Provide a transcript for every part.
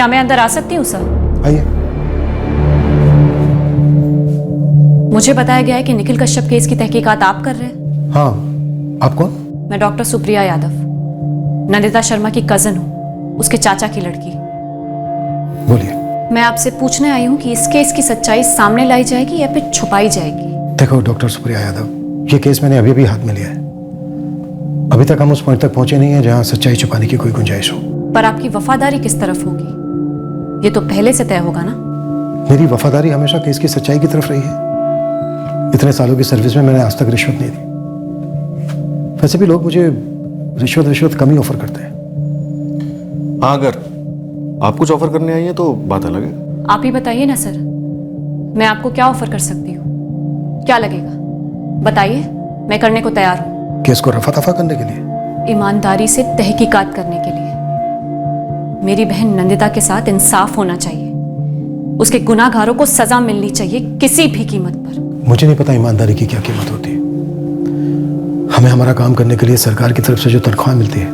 क्या मैं अंदर आ सकती हूँ सर? आइए। मुझे बताया गया है कि निखिल कश्यप केस की तहकीकात आप कर रहे हैं। हाँ, आप कौन? मैं डॉक्टर सुप्रिया यादव, नंदिता शर्मा की कजन हूँ, उसके चाचा की लड़की। बोलिए। मैं आपसे पूछने आई हूँ कि इस केस की सच्चाई सामने लाई जाएगी या फिर छुपाई जाएगी? देखो डॉक्टर सुप्रिया यादव, ये केस मैंने अभी भी हाथ में लिया है। अभी तक हम उस पॉइंट तक पहुंचे नहीं है जहां सच्चाई छुपाने की कोई गुंजाइश हो। पर आपकी वफादारी किस तरफ होगी, ये तो पहले से तय होगा ना? मेरी वफादारी हमेशा केस की सच्चाई की तरफ रही है। इतने सालों की सर्विस में मैंने आज तक रिश्वत नहीं दी। वैसे भी लोग मुझे रिश्वत कम ही ऑफर करते हैं। हाँ, अगर आप कुछ ऑफर करने आई हैं तो बात अलग है। आप ही बताइए ना सर, मैं आपको क्या ऑफर कर सकती हूँ? क्या लगेगा बताइए, मैं करने को तैयार हूँ। केस को रफा दफा करने के लिए? ईमानदारी से तहकीकात करने के लिए। मेरी बहन नंदिता के साथ इंसाफ होना चाहिए, उसके गुनाहगारों को सजा मिलनी चाहिए किसी भी कीमत पर। मुझे नहीं पता ईमानदारी की क्या कीमत होती है। हमें हमारा काम करने के लिए सरकार की तरफ से जो तनख्वाह मिलती है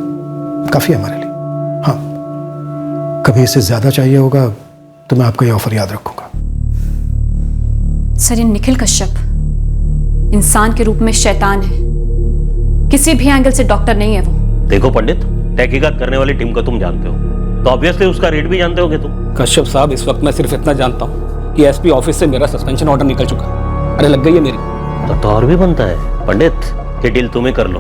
काफी है हमारे लिए। हाँ, कभी इससे ज्यादा चाहिए होगा तो मैं आपका ये ऑफर याद रखूंगा। सर, ये निखिल कश्यप इंसान के रूप में शैतान है, किसी भी एंगल से डॉक्टर नहीं है वो। देखो पंडित, तहकीकात करने वाली टीम को तुम जानते हो, तो ऑब्वियसली उसका रेट भी जानते होगे तुम। कश्यप साहब, इस वक्त मैं सिर्फ इतना जानता हूँ कि एसपी ऑफिस से मेरा सस्पेंशन ऑर्डर निकल चुका है। अरे लग गई है मेरी। तो और भी बनता है पंडित, ये डील तुम्हें कर लो।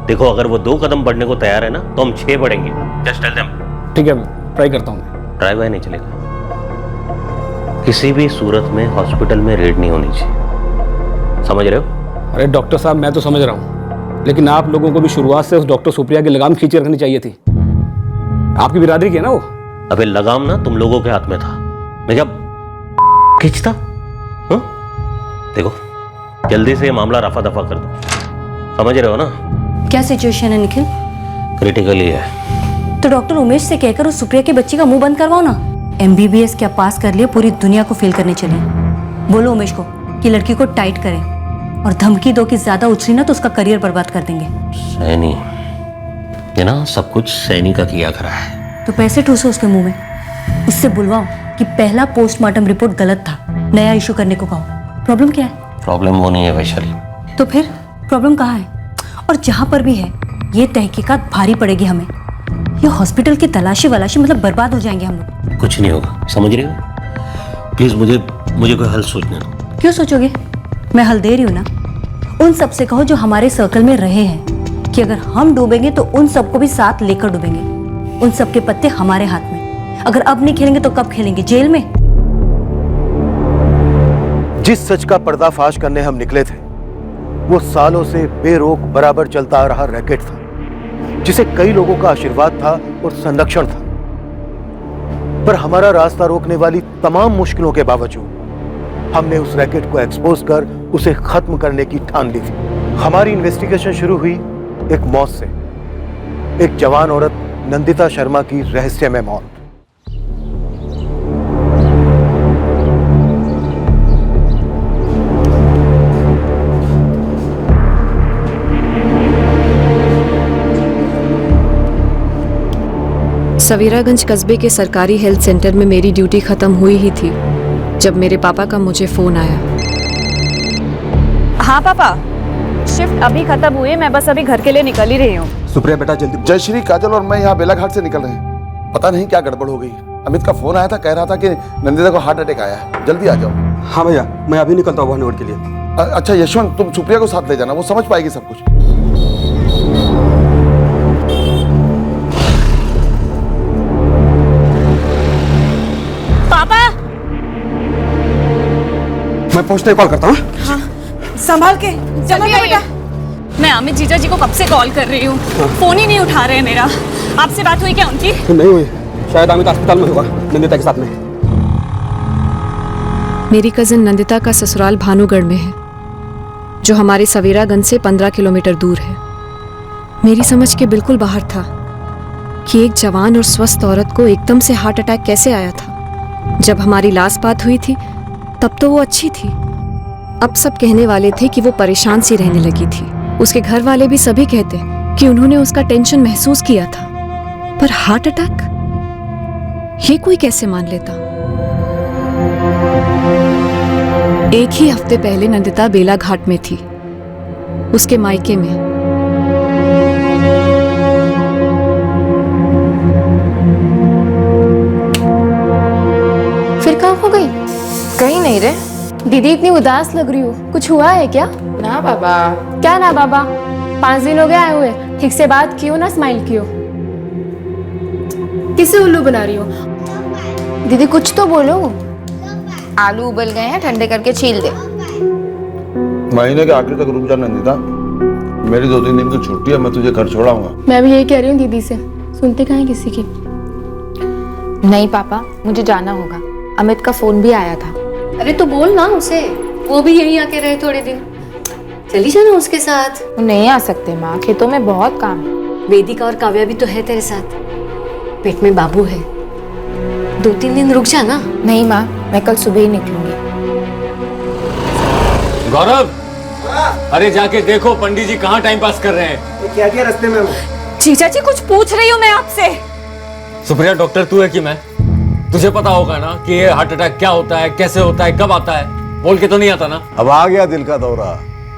देखो, अगर वो 2 कदम बढ़ने को तैयार है ना, तो हम 6 बढ़ेंगे। Just tell them. ठीक है, ट्राई करता हूँ। ट्राई बाय नहीं चलेगा, किसी भी सूरत में हॉस्पिटल में रेड नहीं होनी चाहिए, समझ रहे हो? अरे डॉक्टर साहब, मैं तो समझ रहा हूँ, लेकिन आप लोगों को भी शुरुआत से उस डॉक्टर सुप्रिया की लगाम खींचे रखनी चाहिए थी। आपकी बिरादरी की है ना वो। अबे लगाम ना तुम लोगों के हाथ में था, मैं क्या खींचता? देखो, जल्दी से ये मामला रफा दफा कर दो, समझ रहे हो ना? क्या सिचुएशन है निखिल? क्रिटिकली है। तो डॉक्टर उमेश से कहकर उस सुप्रिया के बच्चे का मुंह बंद करवाओ ना। MBBS क्या पास कर लिए, पूरी दुनिया को फेल करने चले। बोलो उमेश को कि लड़की को टाइट करें, और धमकी दो कि ज्यादा उछली ना तो उसका करियर बर्बाद कर देंगे। सैनी, ये ना सब कुछ सैनी का किया करा है। तो पैसे ठूसो उसके मुंह में, उससे बुलवाओ कि पहला पोस्टमार्टम रिपोर्ट गलत था, नया इशू करने को कहो। प्रॉब्लम क्या है? प्रॉब्लम वो नहीं है वैशाली। तो फिर प्रॉब्लम कहाँ है? और जहां पर भी है, ये तहकीकात भारी पड़ेगी हमें। ये हॉस्पिटल की तलाशी वलाशी मतलब बर्बाद हो जाएंगे हम लोग। कुछ नहीं होगा, समझ रहे हो? प्लीज मुझे कोई हल सोचने दो। क्यों सोचोगे? मैं हल दे रही हूँ ना। उन सब से कहो जो हमारे सर्कल में रहे हैं कि अगर हम डूबेंगे तो उन सबको भी साथ लेकर डूबेंगे। उन सब के पत्ते हमारे हाथ में। अगर अब नहीं खेलेंगे तो कब खेलेंगे? जेल में। जिस सच का पर्दाफाश करने हम निकले थे, वो सालों से बेरोक बराबर चलता आ रहा रैकेट था, जिसे कई लोगों का आशीर्वाद था और संरक्षण था। पर हमारा रास्ता रोकने वाली तमाम मुश्किलों के बावजूद हमने उस रैकेट को एक्सपोज कर उसे खत्म करने की ठान ली थी। हमारी इन्वेस्टिगेशन शुरू हुई एक मौत से, एक जवान औरत नंदिता शर्मा की रहस्यमय मौत। सवेरागंज कस्बे के सरकारी हेल्थ सेंटर में मेरी ड्यूटी खत्म हुई ही थी जब मेरे पापा का मुझे फोन आया। हाँ पापा, शिफ्ट अभी खत्म हुई है, मैं बस अभी घर के लिए निकल ही रही हूँ। सुप्रिया बेटा जल्दी। जयश्री, काजल और मैं यहाँ बेलाघाट से निकल रहे हैं। पता नहीं क्या गड़बड़ हो गई। अमित का फोन आया था, कह रहा था कि नंदिता को हार्ट अटैक आया है, जल्दी आ जाओ। हाँ भैया, मैं अभी निकलता हूँ वहाँ के लिए। अच्छा यशवंत, तुम सुप्रिया को साथ ले जाना, वो समझ पाएगी सब कुछ। मैं पहुंचते कॉल करता हूँ। हाँ, संभाल के चलिए बेटा। मैं अमित जीजा जी को कब से कॉल कर रही हूँ, फोन ही नहीं उठा रहे हैं मेरा। आपसे बात हुई क्या उनकी? नहीं हुई, शायद अमित अस्पताल में होगा नंदिता के साथ में। मेरी कजिन नंदिता का ससुराल भानुगढ़ में है, जो हमारे सवेरागंज से 15 किलोमीटर दूर है। मेरी समझ के बिल्कुल बाहर था कि एक जवान और स्वस्थ औरत को एकदम से हार्ट अटैक कैसे आया था। जब हमारी लास्ट बात हुई थी तब तो वो अच्छी थी। अब सब कहने वाले थे कि वो परेशान सी रहने लगी थी। उसके घर वाले भी सभी कहते कि उन्होंने उसका टेंशन महसूस किया था, पर हार्ट अटैक ये कोई कैसे मान लेता? एक ही हफ्ते पहले नंदिता बेला घाट में थी, उसके मायके में। फिर कहाँ हो गई? कहीं नहीं रे। दीदी इतनी उदास लग रही हो, कुछ हुआ है क्या? ना बाबा। क्या ना बाबा? 5 दिन हो गए आए हुए, ठीक से बात कियो ना, स्माइल कियो। किसे उल्लू बना रही हो? दीदी कुछ तो बोलो। आलू उबल गए हैं, ठंडे करके छील दे। महीने के आखिर तक रुक जा नंदिता, मेरी 2-3 दिन की छुट्टी है, मैं तुझे घर छोड़ाऊंगा। मैं भी यही कह रही हूँ दीदी से, सुनते कहाँ हैं किसी की। नहीं पापा, मुझे जाना होगा। अमित का फोन भी आया था। अरे तो बोल ना उसे, वो भी यहीं आके रहे थोड़े दिन, चली जाना उसके साथ। वो नहीं आ सकते माँ, खेतों में बहुत काम है। वेदिका और काव्या भी तो है तेरे साथ, पेट में बाबू है, 2-3 दिन रुक जा ना। नहीं माँ, मैं कल सुबह ही निकलूंगी। गौरव, अरे जाके देखो पंडित जी कहाँ टाइम पास कर रहे हैं। क्या किया रास्ते में? जीजा जी कुछ पूछ रही हूँ मैं आपसे। सुप्रिया, डॉक्टर तू है कि मैं? तुझे पता होगा ना कि ये हार्ट अटैक क्या होता है, कैसे होता है, कब आता है? बोल के तो नहीं आता ना? अब आ गया दिल का दौरा,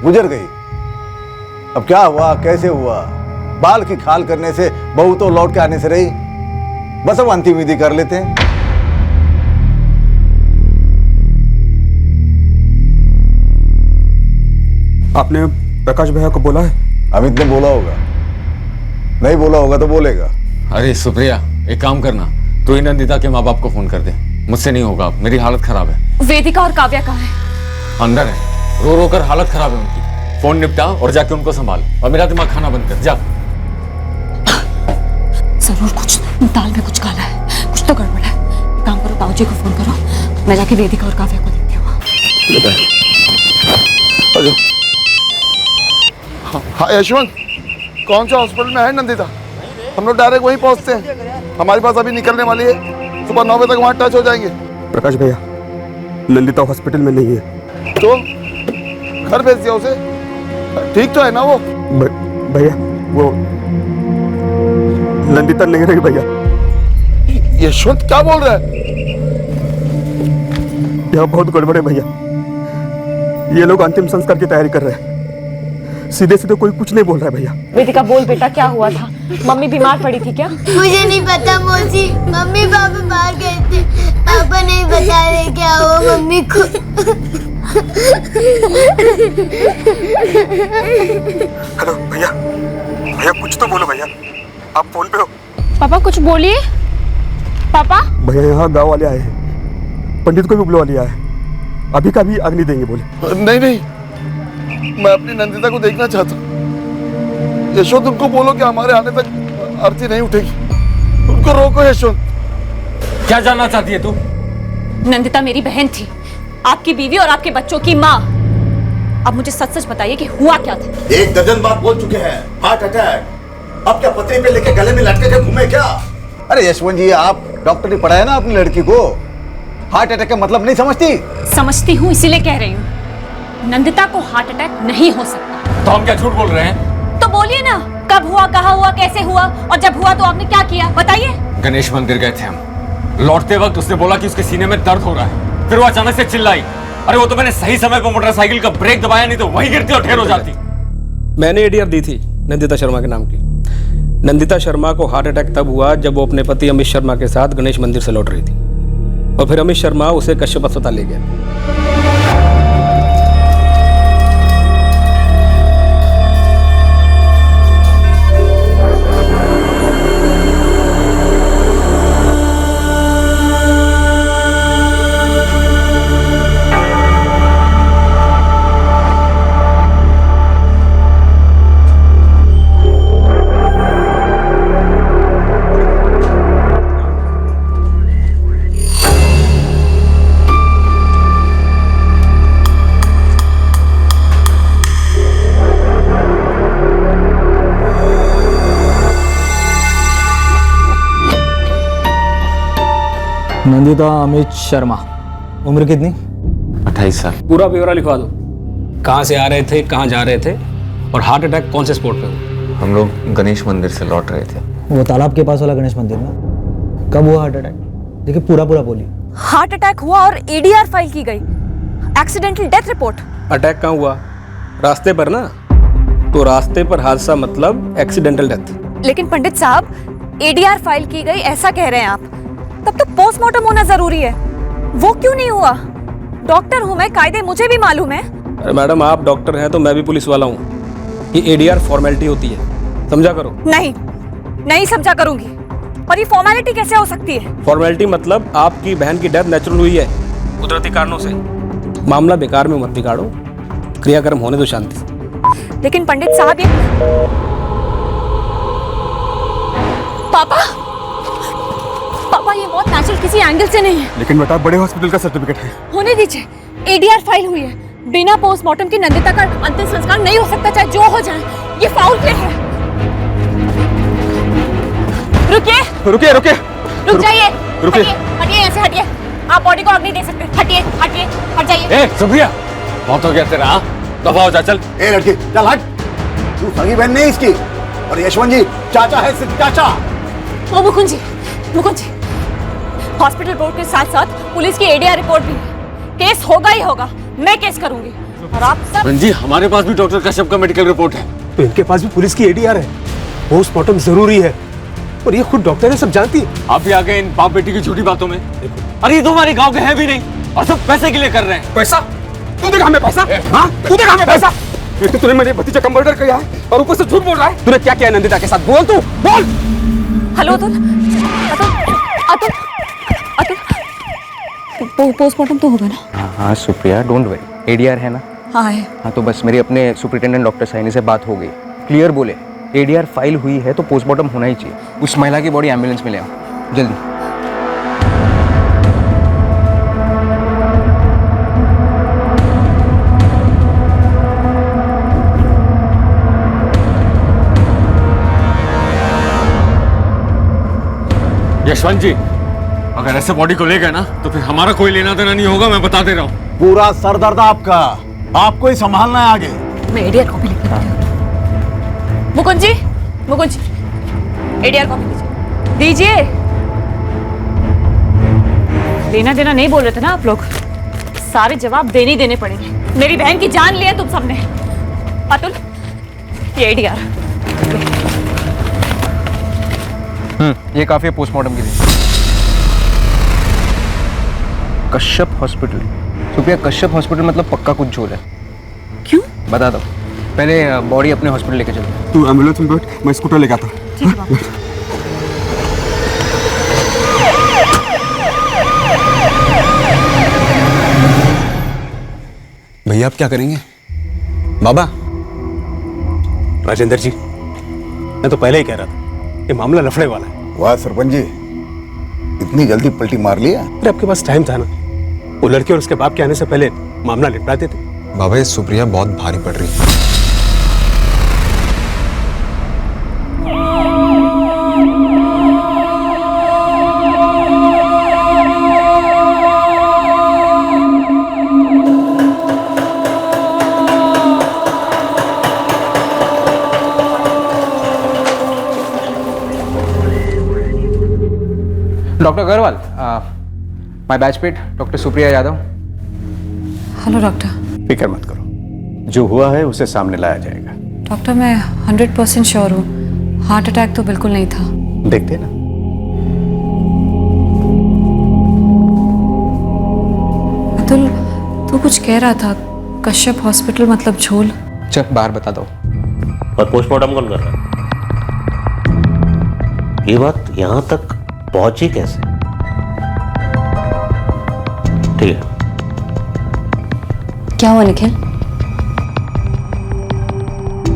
गुजर गई। अब क्या हुआ, कैसे हुआ? बाल की खाल करने से बहू तो लौट के आने से रही। बस अब अंतिम विधि कर लेते हैं। आपने प्रकाश भैया को बोला है? अमित ने बोला होगा, नहीं बोला होगा तो बोलेगा। अरे सुप्रिया, एक काम करना, तू ही नंदिता के माँ बाप को फोन कर दे। मुझसे नहीं होगा, मेरी हालत खराब है। वेदिका और काव्या कहाँ है? अंदर है, रो रो कर हालत खराब है उनकी। फोन निपटा और जाके उनको संभाल, और मेरा दिमाग खाना बंद कर। जा। जरूर कुछ दाल में कुछ काला है, कुछ तो गड़बड़ है। काम करो, ताऊजी को फोन करो, मैं जाके वेदिका और काव्या को देखती हूँ। हाँ यशवंत, कौन सा हॉस्पिटल में है नंदिता? हम लोग डायरेक्ट वहीं पहुंचते हैं, हमारी पास अभी निकलने वाली है, सुबह 9 बजे तक वहाँ टच हो जाएंगे। प्रकाश भैया, ललिता हॉस्पिटल में नहीं है। तो घर भेज दिया उसे, ठीक तो है ना वो? भैया वो ललिता नहीं रही भैया। यशवंत क्या बोल रहा है? यह बहुत गड़बड़ है भैया, ये लोग अंतिम संस्कार की तैयारी कर रहे हैं। सीधे सीधे कोई कुछ नहीं बोल रहा है भैया। वेदिका बोल बेटा, क्या हुआ था? मम्मी बीमार पड़ी थी क्या? मुझे नहीं पता मौसी, मम्मी पापा बाहर गए थे, पापा नहीं बता रहे क्या हुआ मम्मी को। हेलो भैया, भैया कुछ तो बोलो भैया, आप फोन पे हो? पापा कुछ बोलिए। पापा भैया यहाँ गांव वाले आए हैं, पंडित को भी बुलवा लिया है, अभी का भी अग्नि देंगे बोले। नहीं नहीं, मैं अपनी नंदिता को देखना चाहता हूँ। यशवंत, उनको बोलो कि हमारे आने तक आरती नहीं उठेगी, उनको रोको। यशवंत, क्या जानना चाहती है तू? नंदिता मेरी बहन थी, आपकी बीवी और आपके बच्चों की माँ। अब मुझे सच सच बताइए कि हुआ क्या था? 1 दर्जन बार बोल चुके हैं, हार्ट अटैक। अब क्या पतरी पे लेके गले में लटके के घूमे क्या? अरे यशवंत जी, आप डॉक्टर ने पढ़ाया ना अपनी लड़की को, हार्ट अटैक का मतलब नहीं समझती? समझती हूँ, इसीलिए कह रही हूँ। नंदिता को हार्ट अटैक नहीं हो सकता। तो हम क्या झूठ बोल रहे हैं? तो बोलिए ना, कब हुआ, कहाँ हुआ, कैसे हुआ, और जब हुआ तो आपने क्या किया, बताइए। गणेश मंदिर गए थे हम, लौटते वक्त उसने बोला कि उसके सीने में दर्द हो रहा है, फिर वो अचानक से चिल्लाई। अरे वो तो मैंने सही समय पर मोटरसाइकिल का ब्रेक दबाया, नहीं तो वहीं गिरती और ढेर हो जाती। मैंने एडीआर दी थी नंदिता शर्मा के नाम की। नंदिता शर्मा को हार्ट अटैक तब हुआ जब वो अपने पति अमित शर्मा के साथ गणेश मंदिर से लौट रही थी, और फिर अमित शर्मा उसे कश्यप अस्पताल ले गया। नंदिता अमित शर्मा, उम्र कितनी? 28 साल। पूरा ब्यौरा लिखवा दो, कहाँ से आ रहे थे, कहाँ जा रहे थे, और हार्ट अटैक कौन से स्पॉट पे हुआ? हम लोग गणेश मंदिर से लौट रहे थे। वो तालाब के पास वाला गणेश मंदिर में? कब हुआ हार्ट अटैक? देखिए पूरा पूरा बोलिए। हार्ट अटैक हुआ और एडीआर फाइल की गई, एक्सीडेंटल डेथ रिपोर्ट। अटैक कहाँ हुआ? रास्ते पर ना, तो रास्ते पर हादसा मतलब एक्सीडेंटल डेथ। लेकिन पंडित साहब एडीआर फाइल की गई ऐसा कह रहे हैं आप, तब तो पोस्टमार्टम होना जरूरी है, वो क्यों नहीं हुआ? डॉक्टर हूं मैं, कायदे मुझे भी मालूम है। अरे मैडम आप डॉक्टर हैं तो मैं भी पुलिस वाला हूँ। ये एडीआर फॉर्मेलिटी होती है, समझा करो। नहीं समझा करूंगी। और ये फॉर्मेलिटी कैसे हो सकती है? फॉर्मेलिटी मतलब आपकी बहन की डेथ नेचुरल हुई है, कुदरती कारणों से। मामला बेकार में मत बिगाड़ो, क्रियाक्रम होने दो शांति से। लेकिन पंडित साहब ये पापा ये मौत नेचुरल किसी एंगल से नहीं है। लेकिन बेटा बड़े हॉस्पिटल का सर्टिफिकेट है। होने दीजिए, एडीआर फाइल हुई है, बिना पोस्टमार्टम की नंदिता का अंतिम संस्कार नहीं हो सकता, चाहे जो हो जाए। ये फाउल प्ले है। रुकिए रुक जाइए, हटिए यहाँ से, हटिए। आप बॉडी को अग्नि दे सकते हैं। हटिए, हट जाइए। सुप्रिया बहुत हो गया तेरा, दफा हो जा, चल। ए लड़की चल हट, तू सगी बहन नहीं इसकी, और यशवंत जी चाचा है, सिर्फ चाचा। ओ मुकुंद जी, हॉस्पिटल रिपोर्ट के साथ साथ पुलिस की एडीआर रिपोर्ट भी है। केस होगा ही होगा, मैं केस करूंगी। और आप सब जी, हमारे पास भी डॉक्टर कश्यप का मेडिकल रिपोर्ट है। तो इनके पास भी पुलिस की एडीआर है, पोस्टमार्टम जरूरी है, और ये खुद डॉक्टर है, सब जानती है। आप भी आ गए इन बाप बेटी की झूठी बातों में। अरे ये तो हमारे गांव के हैं भी नहीं, और सब पैसे के लिए कर रहे हैं। पैसा? तू देखा हमें पैसा? हाँ तू देखा हमें पैसा? ये तो तूने मेरे भतीजे का मर्डर किया है और ऊपर से झूठ बोल रहा है। तूने क्या किया नंदिता के साथ? बोल तू, बोल। हेलो अतुल, पोस्टमार्टम तो होगा ना? हाँ सुप्रिया, डोंट वरी, एडीआर है ना? हाँ है। हाँ तो बस मेरी अपने सुपरिटेंडेंट डॉक्टर साइनी से बात हो गई, क्लियर बोले एडीआर फाइल हुई है तो पोस्टमार्टम होना ही चाहिए। उस महिला की बॉडी एम्बुलेंस में ले आओ जल्दी। यशवंत जी, अगर ऐसे बॉडी को ले गए ना तो फिर हमारा कोई लेना देना नहीं होगा, मैं बता दे रहा हूँ। पूरा सरदर्द आपका, आपको ही संभालना है आगे। मैं एडीआर कॉपी लिख देती हूँ। मुकुंद जी, एडीआर कॉपी दीजिए। लेना देना नहीं बोल रहे थे ना आप लोग, सारे जवाब देने ही देने पड़ेंगे। मेरी बहन की जान ली है तुम सबने। अतुल, ये एडीआर। ये काफी है पोस्टमार्टम के लिए। कश्यप हॉस्पिटल? सुप्रिया, कश्यप हॉस्पिटल मतलब पक्का कुछ झोल है। क्यों? बता दो, पहले बॉडी अपने हॉस्पिटल लेके चलो। तू एम्बुलेंस में बैठ, मैं स्कूटर लेके आता हूँ। ठीक है बाबा। भैया आप क्या करेंगे? बाबा, राजेंद्र जी, मैं तो पहले ही कह रहा था ये मामला लफड़े वाला है। वाह सरपंच जी, इतनी जल्दी पलटी मार लिया। अरे आपके पास टाइम था ना, वो लड़के और उसके बाप के आने से पहले मामला निपटा देते। बाबा ये सुप्रिया बहुत भारी पड़ रही है। Doctor Agarwal, my batchmate doctor Supriya Yadav. Hello doctor. फिक्र मत करो, जो हुआ है उसे सामने लाया जाएगा। डॉक्टर मैं 100% श्योर हूँ, हार्ट अटैक तो बिल्कुल नहीं था। देखते ना। अतुल, तू कुछ कह रहा था, कश्यप हॉस्पिटल मतलब झोल। चल बाहर बता दो। और पोस्टमार्टम कौन कर रहा है? ये बात यहां तक पहुंची कैसे? ठीक है। क्या हुआ निखिल?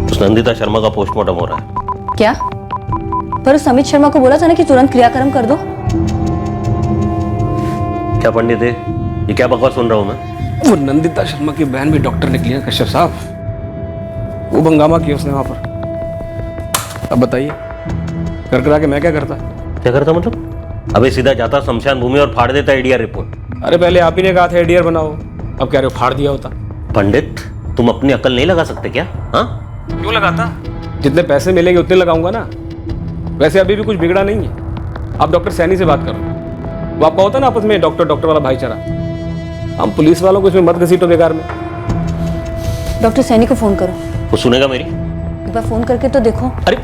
उस नंदिता शर्मा का पोस्टमार्टम हो रहा है। क्या? पर उस अमित शर्मा को बोला था ना कि तुरंत क्रियाक्रम कर दो। क्या पंडित है, ये क्या बकवास सुन रहा हूं मैं? वो नंदिता शर्मा की बहन भी डॉक्टर निकली है कश्यप साहब, वो हंगामा किया उसने वहां पर। अब बताइए, कर करा के मैं क्या करता? क्या करता मतलब? अबे सीधा जाता शमशान भूमि और फाड़ देता एडीआर रिपोर्ट। अरे पहले आप ही ने कहा था एडीआर बनाओ, अब कह रहे हो फाड़ दिया होता। पंडित, तुम अपनी अकल नहीं लगा सकते क्या? हाँ, क्यों लगाता? जितने पैसे मिलेंगे उतने लगाऊंगा ना। वैसे अभी भी कुछ बिगड़ा नहीं है। आप डॉक्टर सैनी से बात करो, वो आपका होता है ना आपस में डॉक्टर डॉक्टर वाला भाईचारा, हम पुलिस वालों को इसमें मत घसीटो बेकार में। डॉक्टर सैनी को फोन करो। वो सुनेगा मेरी? एक बार फोन करके तो देखो। अरे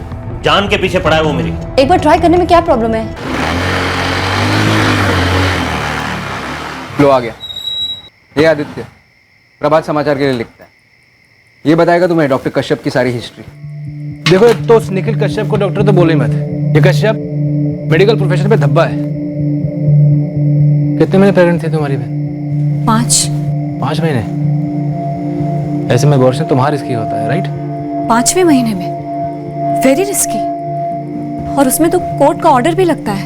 जान के पीछे पड़ा है वो मेरी। एक बार ट्राई करने में क्या प्रॉब्लम है? लो आ गया। ये आदित्य प्रभात समाचार के लिए लिखता है। ये बताएगा तुम्हें डॉक्टर कश्यप की सारी हिस्ट्री। देखो, एक तो निखिल कश्यप को डॉक्टर तो बोले ही मत। ये कश्यप मेडिकल प्रोफेशन पे धब्बा है। कितने महीने प्रेग्नेंट थी तुम्हारी बहन? 5 महीने। ऐसे में अबॉर्शन तुम्हारा रिस्की होता है, राइट? 5वें महीने में? Very risky. और उसमें तो कोर्ट का ऑर्डर भी लगता है।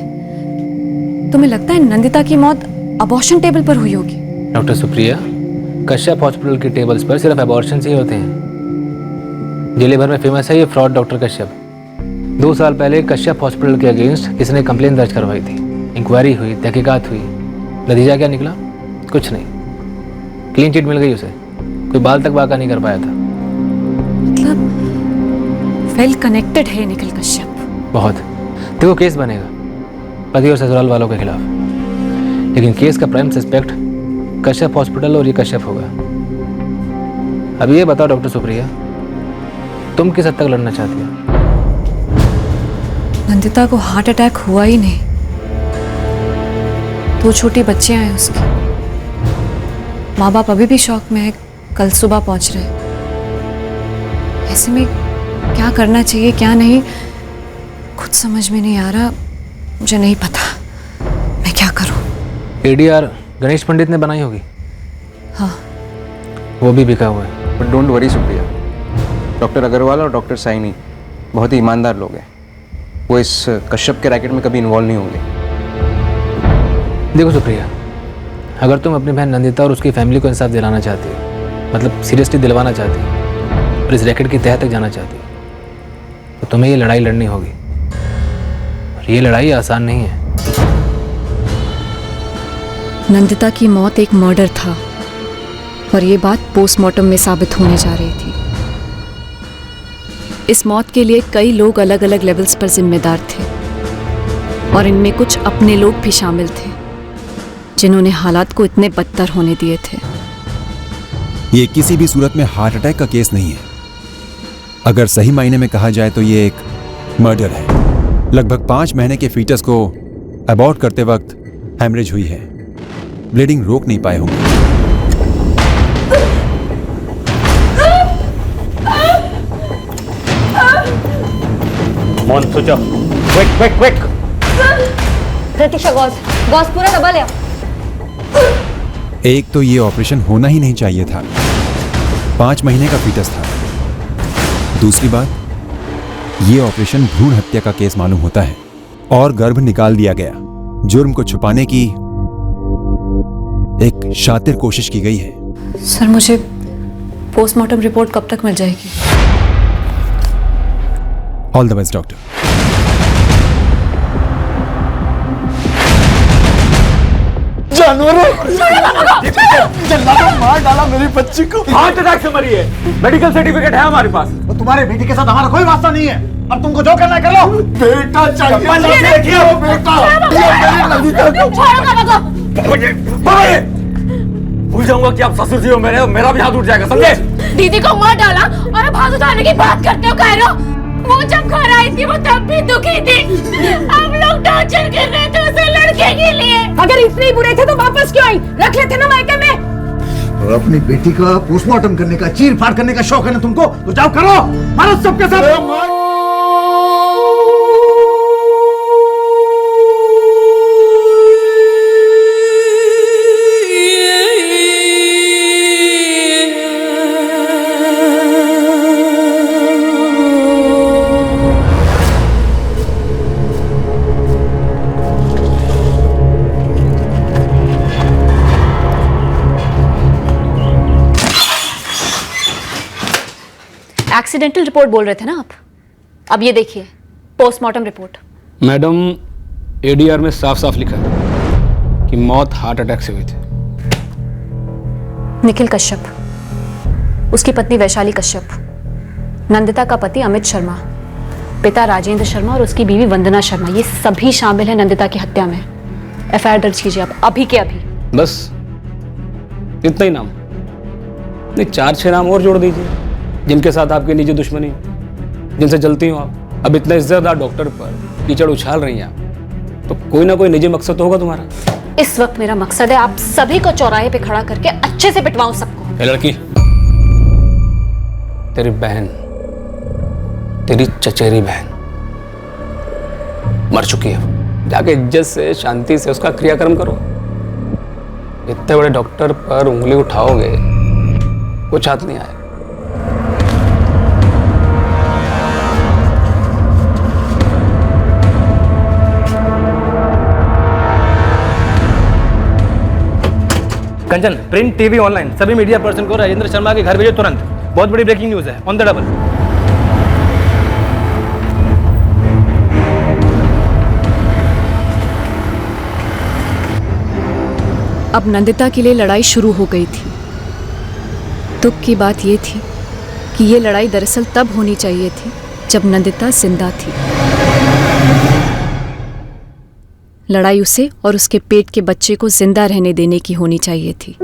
तुम्हें लगता है नंदिता की मौत अबॉर्शन टेबल पर हुई होगी? डॉक्टर सुप्रिया, कश्यप हॉस्पिटल के टेबल्स पर सिर्फ अबॉर्शन ही होते हैं। जिले भर में फेमस है ये फ्रॉड डॉक्टर कश्यप। 2 साल पहले कश्यप हॉस्पिटल के अगेंस्ट किसी ने कंप्लेन दर्ज करवाई थी। इंक्वायरी हुई, तहकीकात हुई, नतीजा क्या निकला? कुछ नहीं। क्लीन चिट मिल गई उसे, कोई बाल तक बाका नहीं कर पाया था। मतलब वेल कनेक्टेड है निखिल कश्यप। बहुत। देखो, केस बनेगा पति और ससुराल वालों के खिलाफ, लेकिन केस का प्राइम सस्पेक्ट कश्यप हॉस्पिटल और ये कश्यप होगा। अब ये बताओ डॉक्टर सुप्रिया, तुम किस हद तक लड़ना चाहती हो? नंदिता को हार्ट अटैक हुआ ही नहीं, 2 छोटी बच्चियां हैं उसकी। माँ बाप अभी भी शौक में है, कल सुबह पहुंच रहे। ऐसे में क्या करना चाहिए क्या नहीं कुछ समझ में नहीं आ रहा। मुझे नहीं पता मैं क्या करूं। एडीआर गणेश पंडित ने बनाई होगी। हाँ, वो भी बिका हुआ है। But don't worry Supriya, doctor Agarwal और डॉक्टर साइनी बहुत ही ईमानदार लोग हैं। वो इस कश्यप के रैकेट में कभी इन्वॉल्व नहीं होंगे। देखो सुप्रिया, अगर तुम अपनी बहन नंदिता और उसकी फैमिली को इंसाफ दिलाना चाहती हो, मतलब सीरियसली दिलवाना चाहती हो और इस रैकेट की तह तक जाना चाहती हो, तो तुम्हें ये लड़ाई लड़नी होगी। और ये लड़ाई आसान नहीं है। नंदिता की मौत एक मर्डर था और ये बात पोस्टमार्टम में साबित होने जा रही थी। इस मौत के लिए कई लोग अलग अलग लेवल्स पर जिम्मेदार थे और इनमें कुछ अपने लोग भी शामिल थे जिन्होंने हालात को इतने बदतर होने दिए थे। ये किसी भी सूरत में हार्ट अटैक का केस नहीं है। अगर सही मायने में कहा जाए तो ये एक मर्डर है। लगभग 5 महीने के फीटस को अबॉर्ट करते वक्त हेमरेज हुई है। ब्लीडिंग रोक नहीं पाए होंगे। मॉन स्विच ऑफ। क्विक। प्रतीक्षा, गॉस पूरा दबा लिया। एक तो ये ऑपरेशन होना ही नहीं चाहिए था। 5 महीने का फीटस था। दूसरी बात, ये ऑपरेशन भ्रूण हत्या का केस मालूम होता है और गर्भ निकाल दिया गया। जुर्म को छुपाने की एक शातिर कोशिश की गई है। सर, मुझे पोस्टमार्टम रिपोर्ट कब तक मिल जाएगी? All the best doctor. जानवरों, जल्लादों मार डाला मेरी बच्ची को। हार्ट अटैक से मरी है। मेडिकल सर्टिफिकेट है हमारे पास। तुम्हारे बेटी के साथ हमारा कोई वास्ता नहीं है। अब तुमको जो करना है कर लो। बेटा चाहिए, भूल जाऊंगा कि आप ससुर जी हो मेरे, मेरा भी हाथ उठ जाएगा, समझे? दीदी को मार डाला और अब हाथ उठाने की बात करते हो कह रहे हो? वो जब घर आई थी वो तब भी दुखी थी। हम लोग टॉर्चर कर रहे थे उसे लड़के के लिए। अगर इतने ही बुरे थे तो वापस क्यों आई? रख लेते ना मायके में। और अपनी बेटी का पोस्टमार्टम करने का, चीर फाड़ करने का शौक है ना तुमको, तो जाओ करो। मारो सबके साथ। एक्सीडेंटल रिपोर्ट बोल रहे थे ना आप? अब ये देखिए पोस्टमार्टम रिपोर्ट। मैडम, एडीआर में साफ साफ लिखा है कि मौत हार्ट अटैक से हुई थी। निखिल कश्यप, उसकी पत्नी वैशाली कश्यप, नंदिता का पति अमित शर्मा, पिता राजेंद्र शर्मा और उसकी बीवी वंदना शर्मा, ये सभी शामिल हैं नंदिता की हत्या में। एफआईआर दर्ज कीजिए आप अभी के अभी। बस इतना ही नाम? नहीं, 4-6 नाम और जोड़ दीजिए जिनके साथ आपकी निजी दुश्मनी, जिनसे जलती हो आप। अब इतना इज्जतदार डॉक्टर पर कीचड़ उछाल रही हैं आप, तो कोई ना कोई निजी मकसद तो होगा तुम्हारा। इस वक्त मेरा मकसद है आप सभी को चौराहे पे खड़ा करके अच्छे से पिटवाऊं सबको। ए लड़की, तेरी बहन, तेरी चचेरी बहन मर चुकी है। जाके इज्जत से, शांति से उसका क्रियाक्रम करो। इतने बड़े डॉक्टर पर उंगली उठाओगे, कुछ हाथ नहीं आए। कंचन, प्रिंट, टीवी, ऑनलाइन सभी मीडिया पर्सन को राजेंद्र शर्मा के घर भेजो तुरंत। बहुत बड़ी ब्रेकिंग न्यूज है, ऑन द डबल। अब नंदिता के लिए लड़ाई शुरू हो गई थी। दुख की बात यह थी कि ये लड़ाई दरअसल तब होनी चाहिए थी जब नंदिता जिंदा थी। लड़ाई उसे और उसके पेट के बच्चे को जिंदा रहने देने की होनी चाहिए थी।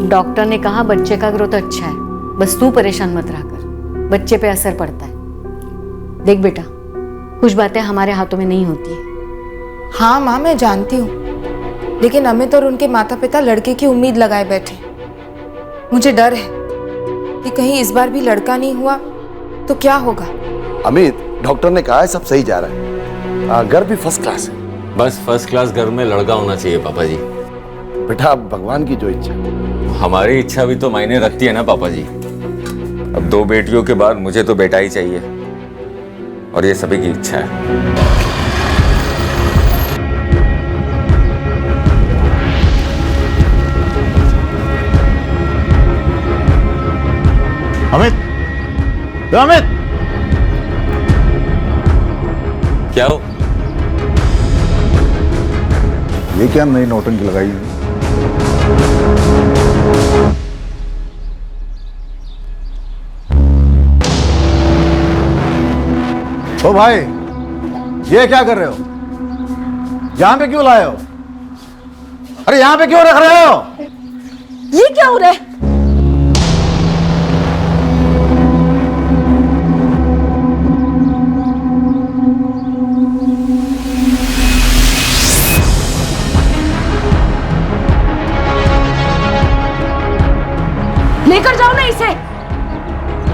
डॉक्टर ने कहा बच्चे का ग्रोथ अच्छा है, बस तू परेशान मत रहा कर, बच्चे पे असर पड़ता है। देख बेटा, कुछ बातें हमारे हाथों में नहीं होती है। हाँ माँ, मैं जानती हूँ, लेकिन अमित और उनके माता पिता लड़के की उम्मीद लगाए बैठे। मुझे डर है कि कहीं इस बार भी लड़का नहीं हुआ तो क्या होगा। अमित, डॉक्टर ने कहा है सब सही जा रहा है, घर भी फर्स्ट क्लास है। बस फर्स्ट क्लास घर में लड़का होना चाहिए पापा जी। बेटा, भगवान की जो इच्छा। हमारी इच्छा भी तो मायने रखती है ना पापा जी। अब 2 बेटियों के बाद मुझे तो बेटा ही चाहिए, और ये सभी की इच्छा है। अमित, अमित, क्या हो? ये क्या नई नौटंकी लगाई है? ओ भाई, ये क्या कर रहे हो? यहां पे क्यों लाए हो? अरे यहां पे क्यों रख रहे हो? ये क्या हो रहा है? लेकर जाओ ना इसे।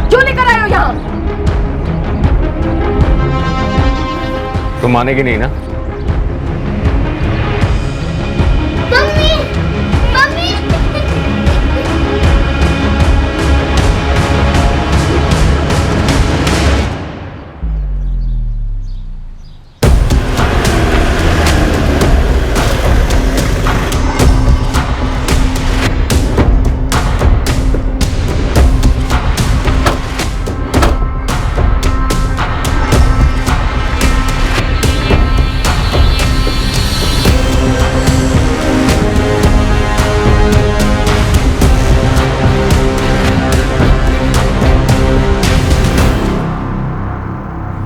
क्यों लेकर आए हो यहाँ? तुम मानेगी नहीं ना? Mummy, mummy.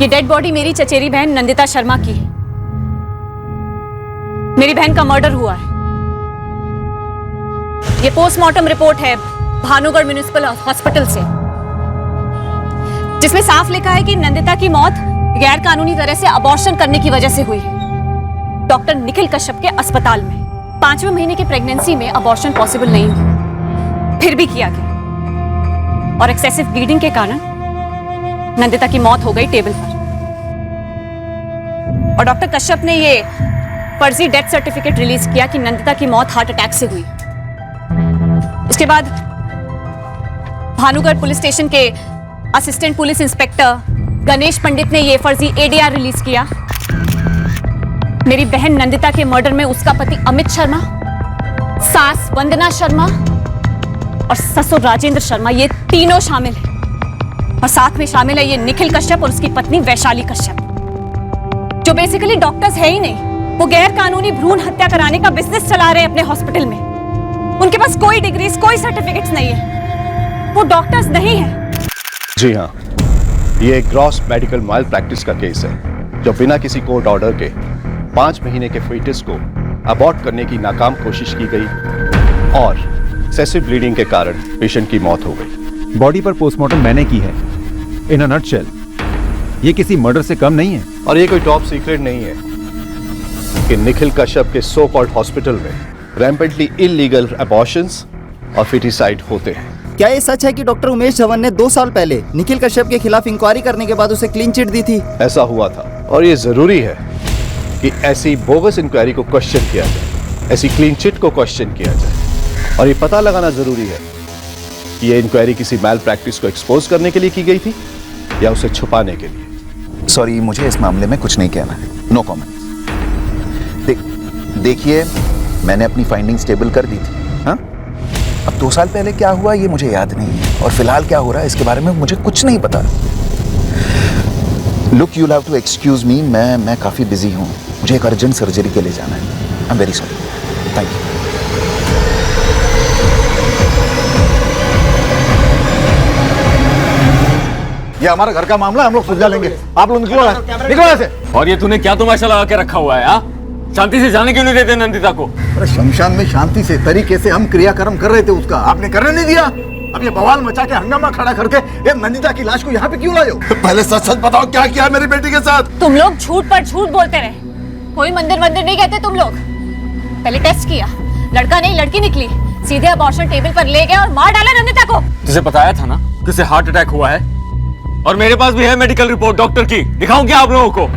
ये डेड बॉडी मेरी चचेरी बहन नंदिता शर्मा की है। मेरी बहन का मर्डर हुआ है। ये पोस्टमार्टम रिपोर्ट है भानुगढ़ म्युनिसिपल हॉस्पिटल से, जिसमें साफ लिखा है कि नंदिता की मौत गैर कानूनी तरह से अबॉर्शन करने की वजह से हुई है। डॉक्टर निखिल कश्यप के अस्पताल में 5वें महीने की प्रेगनेंसी में अबॉर्शन पॉसिबल नहीं हुआ, फिर भी किया गया, और एक्सेसिव ब्लीडिंग के कारण नंदिता की मौत हो गई टेबल पर। और डॉक्टर कश्यप ने ये फर्जी डेथ सर्टिफिकेट रिलीज किया कि नंदिता की मौत हार्ट अटैक से हुई। उसके बाद भानुगढ़ पुलिस स्टेशन के असिस्टेंट पुलिस इंस्पेक्टर गणेश पंडित ने ये फर्जी एडीआर रिलीज किया। मेरी बहन नंदिता के मर्डर में उसका पति अमित शर्मा, सास वंदना शर्मा और ससुर राजेंद्र शर्मा, ये तीनों शामिल हैं। और साथ में शामिल है ये निखिल कश्यप और उसकी पत्नी वैशाली कश्यप, जो बेसिकली डॉक्टर्स है ही नहीं। वो गैर कानूनी भ्रूण हत्या कराने का बिजनेस चला रहे हैं अपने हॉस्पिटल में। उनके पास कोई डिग्रीज, कोई सर्टिफिकेट्स नहीं है, वो डॉक्टर्स नहीं है। जी हाँ, ये एक ग्रॉस मेडिकल माल प्रैक्टिस का केस है जो बिना किसी कोर्ट ऑर्डर के 5 महीने के fetus को अबॉर्ट करने की नाकाम कोशिश की गई और एक्सेसिव ब्लीडिंग के कारण पेशेंट की मौत हो गई। बॉडी पर पोस्टमार्टम मैंने की है। इन अ नटशेल ये किसी मर्डर से कम नहीं है। और ये कोई टॉप सीक्रेट नहीं है कि निखिल कश्यप के सो कॉल्ड हॉस्पिटल में रैम्पेंटली इलीगल अबॉर्शंस और फिटिसाइड होते हैं। क्या ये सच है कि डॉक्टर उमेश धवन ने 2 साल पहले निखिल कश्यप के खिलाफ इंक्वायरी करने के बाद उसे क्लीन चिट दी थी? ऐसा हुआ था और ये जरूरी है कि ऐसी बोगस इंक्वायरी को क्वेश्चन किया जाए, ऐसी क्लीन चिट को क्वेश्चन किया जाए और ये पता लगाना जरूरी है कि ये इंक्वायरी किसी मैल प्रैक्टिस को एक्सपोज करने के लिए की गई थी या उसे छुपाने के लिए। सॉरी, मुझे इस मामले में कुछ नहीं कहना है। No comment. देखिए, मैंने अपनी फाइंडिंग्स टेबल कर दी थी। हाँ, अब 2 साल पहले क्या हुआ ये मुझे याद नहीं है और फिलहाल क्या हो रहा है इसके बारे में मुझे कुछ नहीं पता। Look, you have to excuse me, मैं काफी बिजी हूँ। मुझे एक अर्जेंट सर्जरी के लिए जाना है। I am very sorry. Thank you. ये हमारा घर का मामला, हम लोग सुलझा लेंगे। आप लोग निकलो यहाँ से। और ये तूने क्या तमाशा लगा के रखा हुआ है? हाँ, शांति से जाने क्यों नहीं देते नंदिता को? अरे शमशान में शांति से तरीके से हम क्रियाक्रम कर रहे थे, उसका आपने करने नहीं दिया। अब ये बवाल मचा के हंगामा खड़ा करके ये नंदिता की लाश को यहाँ पे क्यों लाए हो? पहले सच सच बताओ, क्या किया मेरी बेटी के साथ? तुम लोग झूठ पर झूठ बोलते रहे। कोई मंदिर नहीं कहते तुम लोग। पहले टेस्ट किया, लड़का नहीं लड़की निकली, सीधे अबॉर्शन टेबल पर ले गए और मार डाला नंदिता को। तुझे बताया था ना कि उसे हार्ट अटैक हुआ है और मेरे पास भी है मेडिकल रिपोर्ट डॉक्टर की। दिखाऊं क्या आप लोगों को?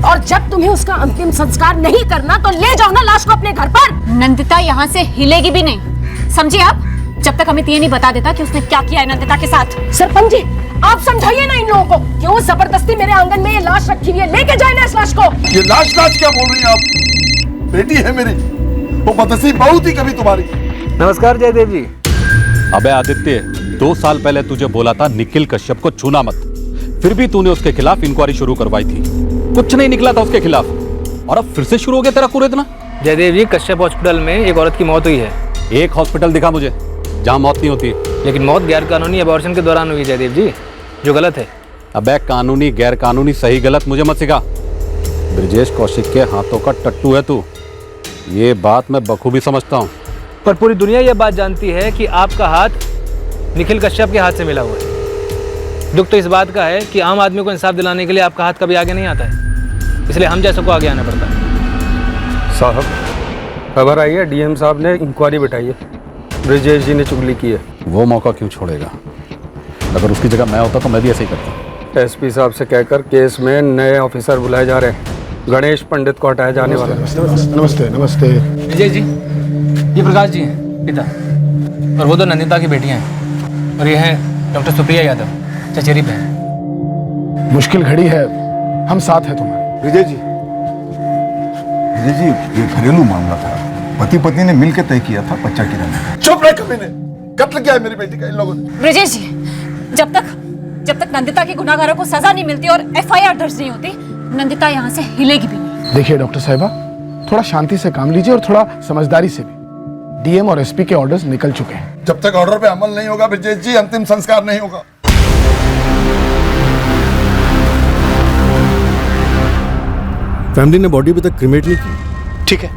और जब तुम्हें उसका अंतिम संस्कार नहीं करना तो ले जाओ ना लाश को अपने घर पर। नंदिता यहाँ से हिलेगी भी नहीं, समझे आप? जब तक हमें ये नहीं बता देता कि उसने क्या किया है नंदिता के साथ। सरपंच जी, आप समझाइए ना इन लोगों को, क्यों जबरदस्ती मेरे आंगन में ये लाश रखी हुई है? लेके जाए ना इस लाश को। ये लाश क्या बोल रही हैं आप? बेटी है मेरी, वो बदनसीब बहू थी कभी तुम्हारी। नमस्कार जयदेव जी। अबे आदित्य, 2 साल पहले तुझे बोला था निखिल कश्यप को छूना मत, फिर भी तूने उसके खिलाफ इंक्वायरी शुरू करवाई थी। कुछ नहीं निकला था उसके खिलाफ और अब फिर से शुरू हो गया तेरा कुरेदना। जयदेव जी, कश्यप हॉस्पिटल में एक औरत की मौत हुई है। एक हॉस्पिटल दिखा मुझे जहां मौत नहीं होती। लेकिन मौत गैर कानूनी अबॉर्शन के दौरान हुई जयदेव जी, जो गलत है। अबे कानूनी गैर कानूनी सही गलत मुझे मत सिखा। ब्रजेश कौशिक के हाथों का टट्टू है तू, ये बात मैं बखूबी समझता हूँ। पर पूरी दुनिया यह बात जानती है कि आपका हाथ निखिल कश्यप के हाथ से मिला हुआ है। दुख तो इस बात का है कि आम आदमी को इंसाफ दिलाने के लिए आपका हाथ कभी आगे नहीं आता है, इसलिए हम जैसों को आगे आना पड़ता है। साहब, खबर आई है डीएम साहब ने इंक्वायरी बिठाई है, ब्रजेश जी ने चुगली की है। वो मौका क्यों छोड़ेगा? अगर उसकी जगह मैं होता तो मैं भी ऐसे ही करता। एसपी साहब से कहकर केस में नए ऑफिसर बुलाए जा रहे हैं। गणेश पंडित को हटाया जाने वाला। नमस्ते नमस्ते। विजय जी, ये प्रकाश जी हैं पिता, और वो 2 नंदिता की बेटियां हैं, और ये हैं डॉक्टर सुप्रिया यादव, चचेरी बहन। मुश्किल घड़ी है, हम साथ हैं तुम्हारे। विजय जी, ये घरेलू मामला था, पति पत्नी ने मिलकर तय किया था बच्चा गिराने का। चुप रहे कमीने, कत्ल किया है मेरी बेटी का इन लोगों ने। ब्रजेश जी, जब तक नंदिता के गुनाहगारों को सजा नहीं मिलती और एफआईआर दर्ज नहीं होती, नंदिता यहाँ से हिलेगी भी नहीं। देखिए डॉक्टर साहिबा, थोड़ा शांति से काम लीजिए और थोड़ा समझदारी से भी। डीएम और एसपी के ऑर्डर्स निकल चुके हैं। जब तक ऑर्डर पे अमल नहीं होगा ब्रजेश जी, अंतिम संस्कार नहीं होगा। फैमिली ने बॉडी अभी तक क्रिमेट नहीं की। ठीक है,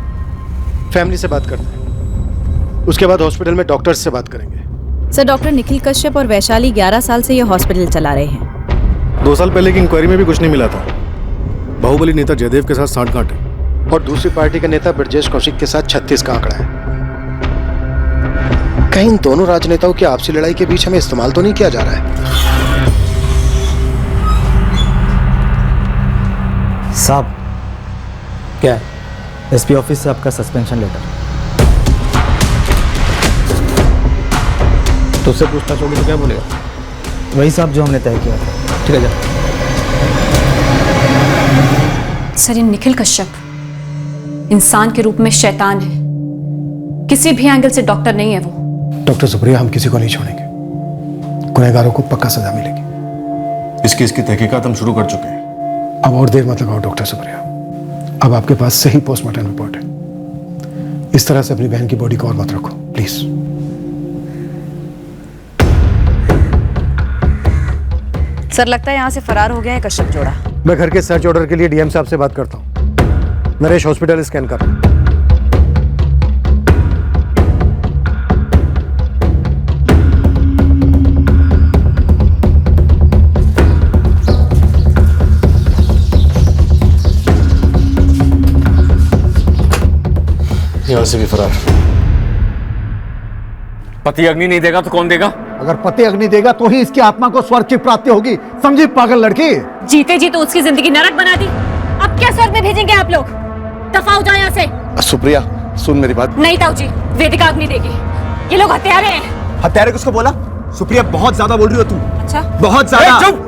फैमिली से बात करते हैं, उसके बाद हॉस्पिटल में डॉक्टर्स से बात करेंगे। सर, डॉक्टर निखिल कश्यप और वैशाली 11 साल से ये हॉस्पिटल चला रहे हैं। 2 साल पहले की इंक्वायरी में भी कुछ नहीं मिला था। बाहुबली नेता जयदेव के साथ सांठगांठ है और दूसरी पार्टी के नेता ब्रजेश कौशिक के साथ 36 का आंकड़ा है। कहीं इन दोनों राजनेताओं की आपसी लड़ाई के बीच हमें इस्तेमाल तो नहीं किया जा रहा है? साहब, क्या है? एसपी ऑफिस से आपका सस्पेंशन लेटर। तुझसे पूछताछ होगी तो क्या बोलेगा? वही साहब जो हमने तय किया था। ठीक है, जा। सर, ये निखिल कश्यप इंसान के रूप में शैतान है, किसी भी एंगल से डॉक्टर नहीं है वो। डॉक्टर सुप्रिया, हम किसी को नहीं छोड़ेंगे। गुनहगारों को पक्का सजा मिलेगी। इस केस की तहकीकात हम शुरू कर चुके हैं। अब और देर मत लगाओ डॉक्टर सुप्रिया, अब आपके पास सही पोस्टमार्टम रिपोर्ट है। इस तरह से अपनी बहन की बॉडी को और मत रखो प्लीज। सर, लगता है यहाँ से फरार हो गया है कश्यप जोड़ा। मैं घर के सर्च ऑर्डर के लिए डीएम साहब से बात करता हूँ। नरेश हॉस्पिटल स्कैन कर। यहां से भी फरार। पति अग्नि नहीं देगा तो कौन देगा? अगर पति अग्नि देगा तो ही इसकी आत्मा को स्वर्ग की प्राप्ति होगी, समझी पागल लड़की। जीते जी तो उसकी जिंदगी नरक बना दी, अब क्या स्वर्ग में भेजेंगे आप लोग? दफा हो जाओ यहाँ से। सुप्रिया सुन मेरी बात। नहीं ताऊ जी, वेदिका अग्नि देगी। ये लोग हत्यारे हैं। हत्यारे किसको बोला? सुप्रिया बहुत ज्यादा बोल रही हो तुम। अच्छा बहुत ज्यादा। चुप।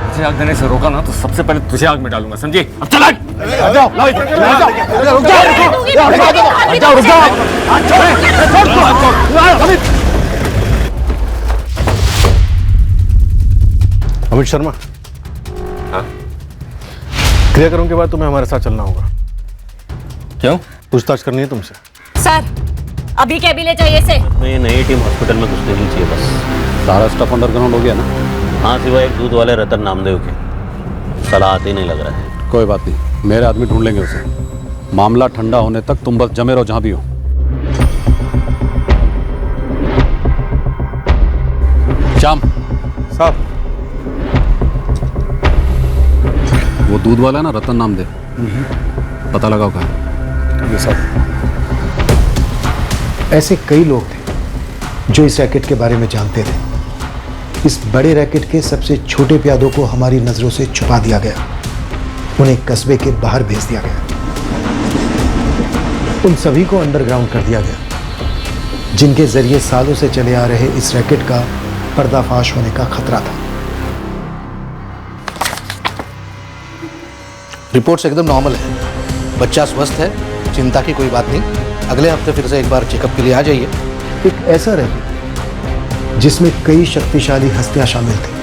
मुझे आग देने से रोका ना तो सबसे पहले तुझे आग में डालूंगा, समझे? अब चल आग। अमित शर्मा, हाँ? क्रियाक्रम के बाद तुम्हें हमारे साथ चलना होगा। क्यों? पूछताछ करनी है तुमसे। सर अभी के अभी ले जाइए इसे। मैं नई टीम हॉस्पिटल में घुसने नहीं चाहिए बस। सारा स्टाफ अंडरग्राउंड हो गया ना? हाँ, सिवाय एक दूध वाले रतन नामदेव के। सलाह आते ही नहीं लग रहा है। कोई बात नहीं, मेरे आदमी ढूंढ लेंगे उसे। मामला ठंडा होने तक तुम बस जमे रहो जहां भी हो। श्याम साहब, वो दूध वाला है ना, रतन नामदेव, पता लगाओ कहाँ। ऐसे कई लोग थे जो इस रैकेट के बारे में जानते थे। इस बड़े रैकेट के सबसे छोटे प्यादों को हमारी नजरों से छुपा दिया गया, उन्हें कस्बे के बाहर भेज दिया गया, उन सभी को अंडरग्राउंड कर दिया गया जिनके जरिए सालों से चले आ रहे इस रैकेट का पर्दाफाश होने का खतरा था। रिपोर्ट्स एकदम नॉर्मल है, बच्चा स्वस्थ है, चिंता की कोई बात नहीं। अगले हफ्ते फिर से एक बार चेकअप के लिए आ जाइए। एक ऐसा रैकेट जिसमें कई शक्तिशाली हस्तियां शामिल थी,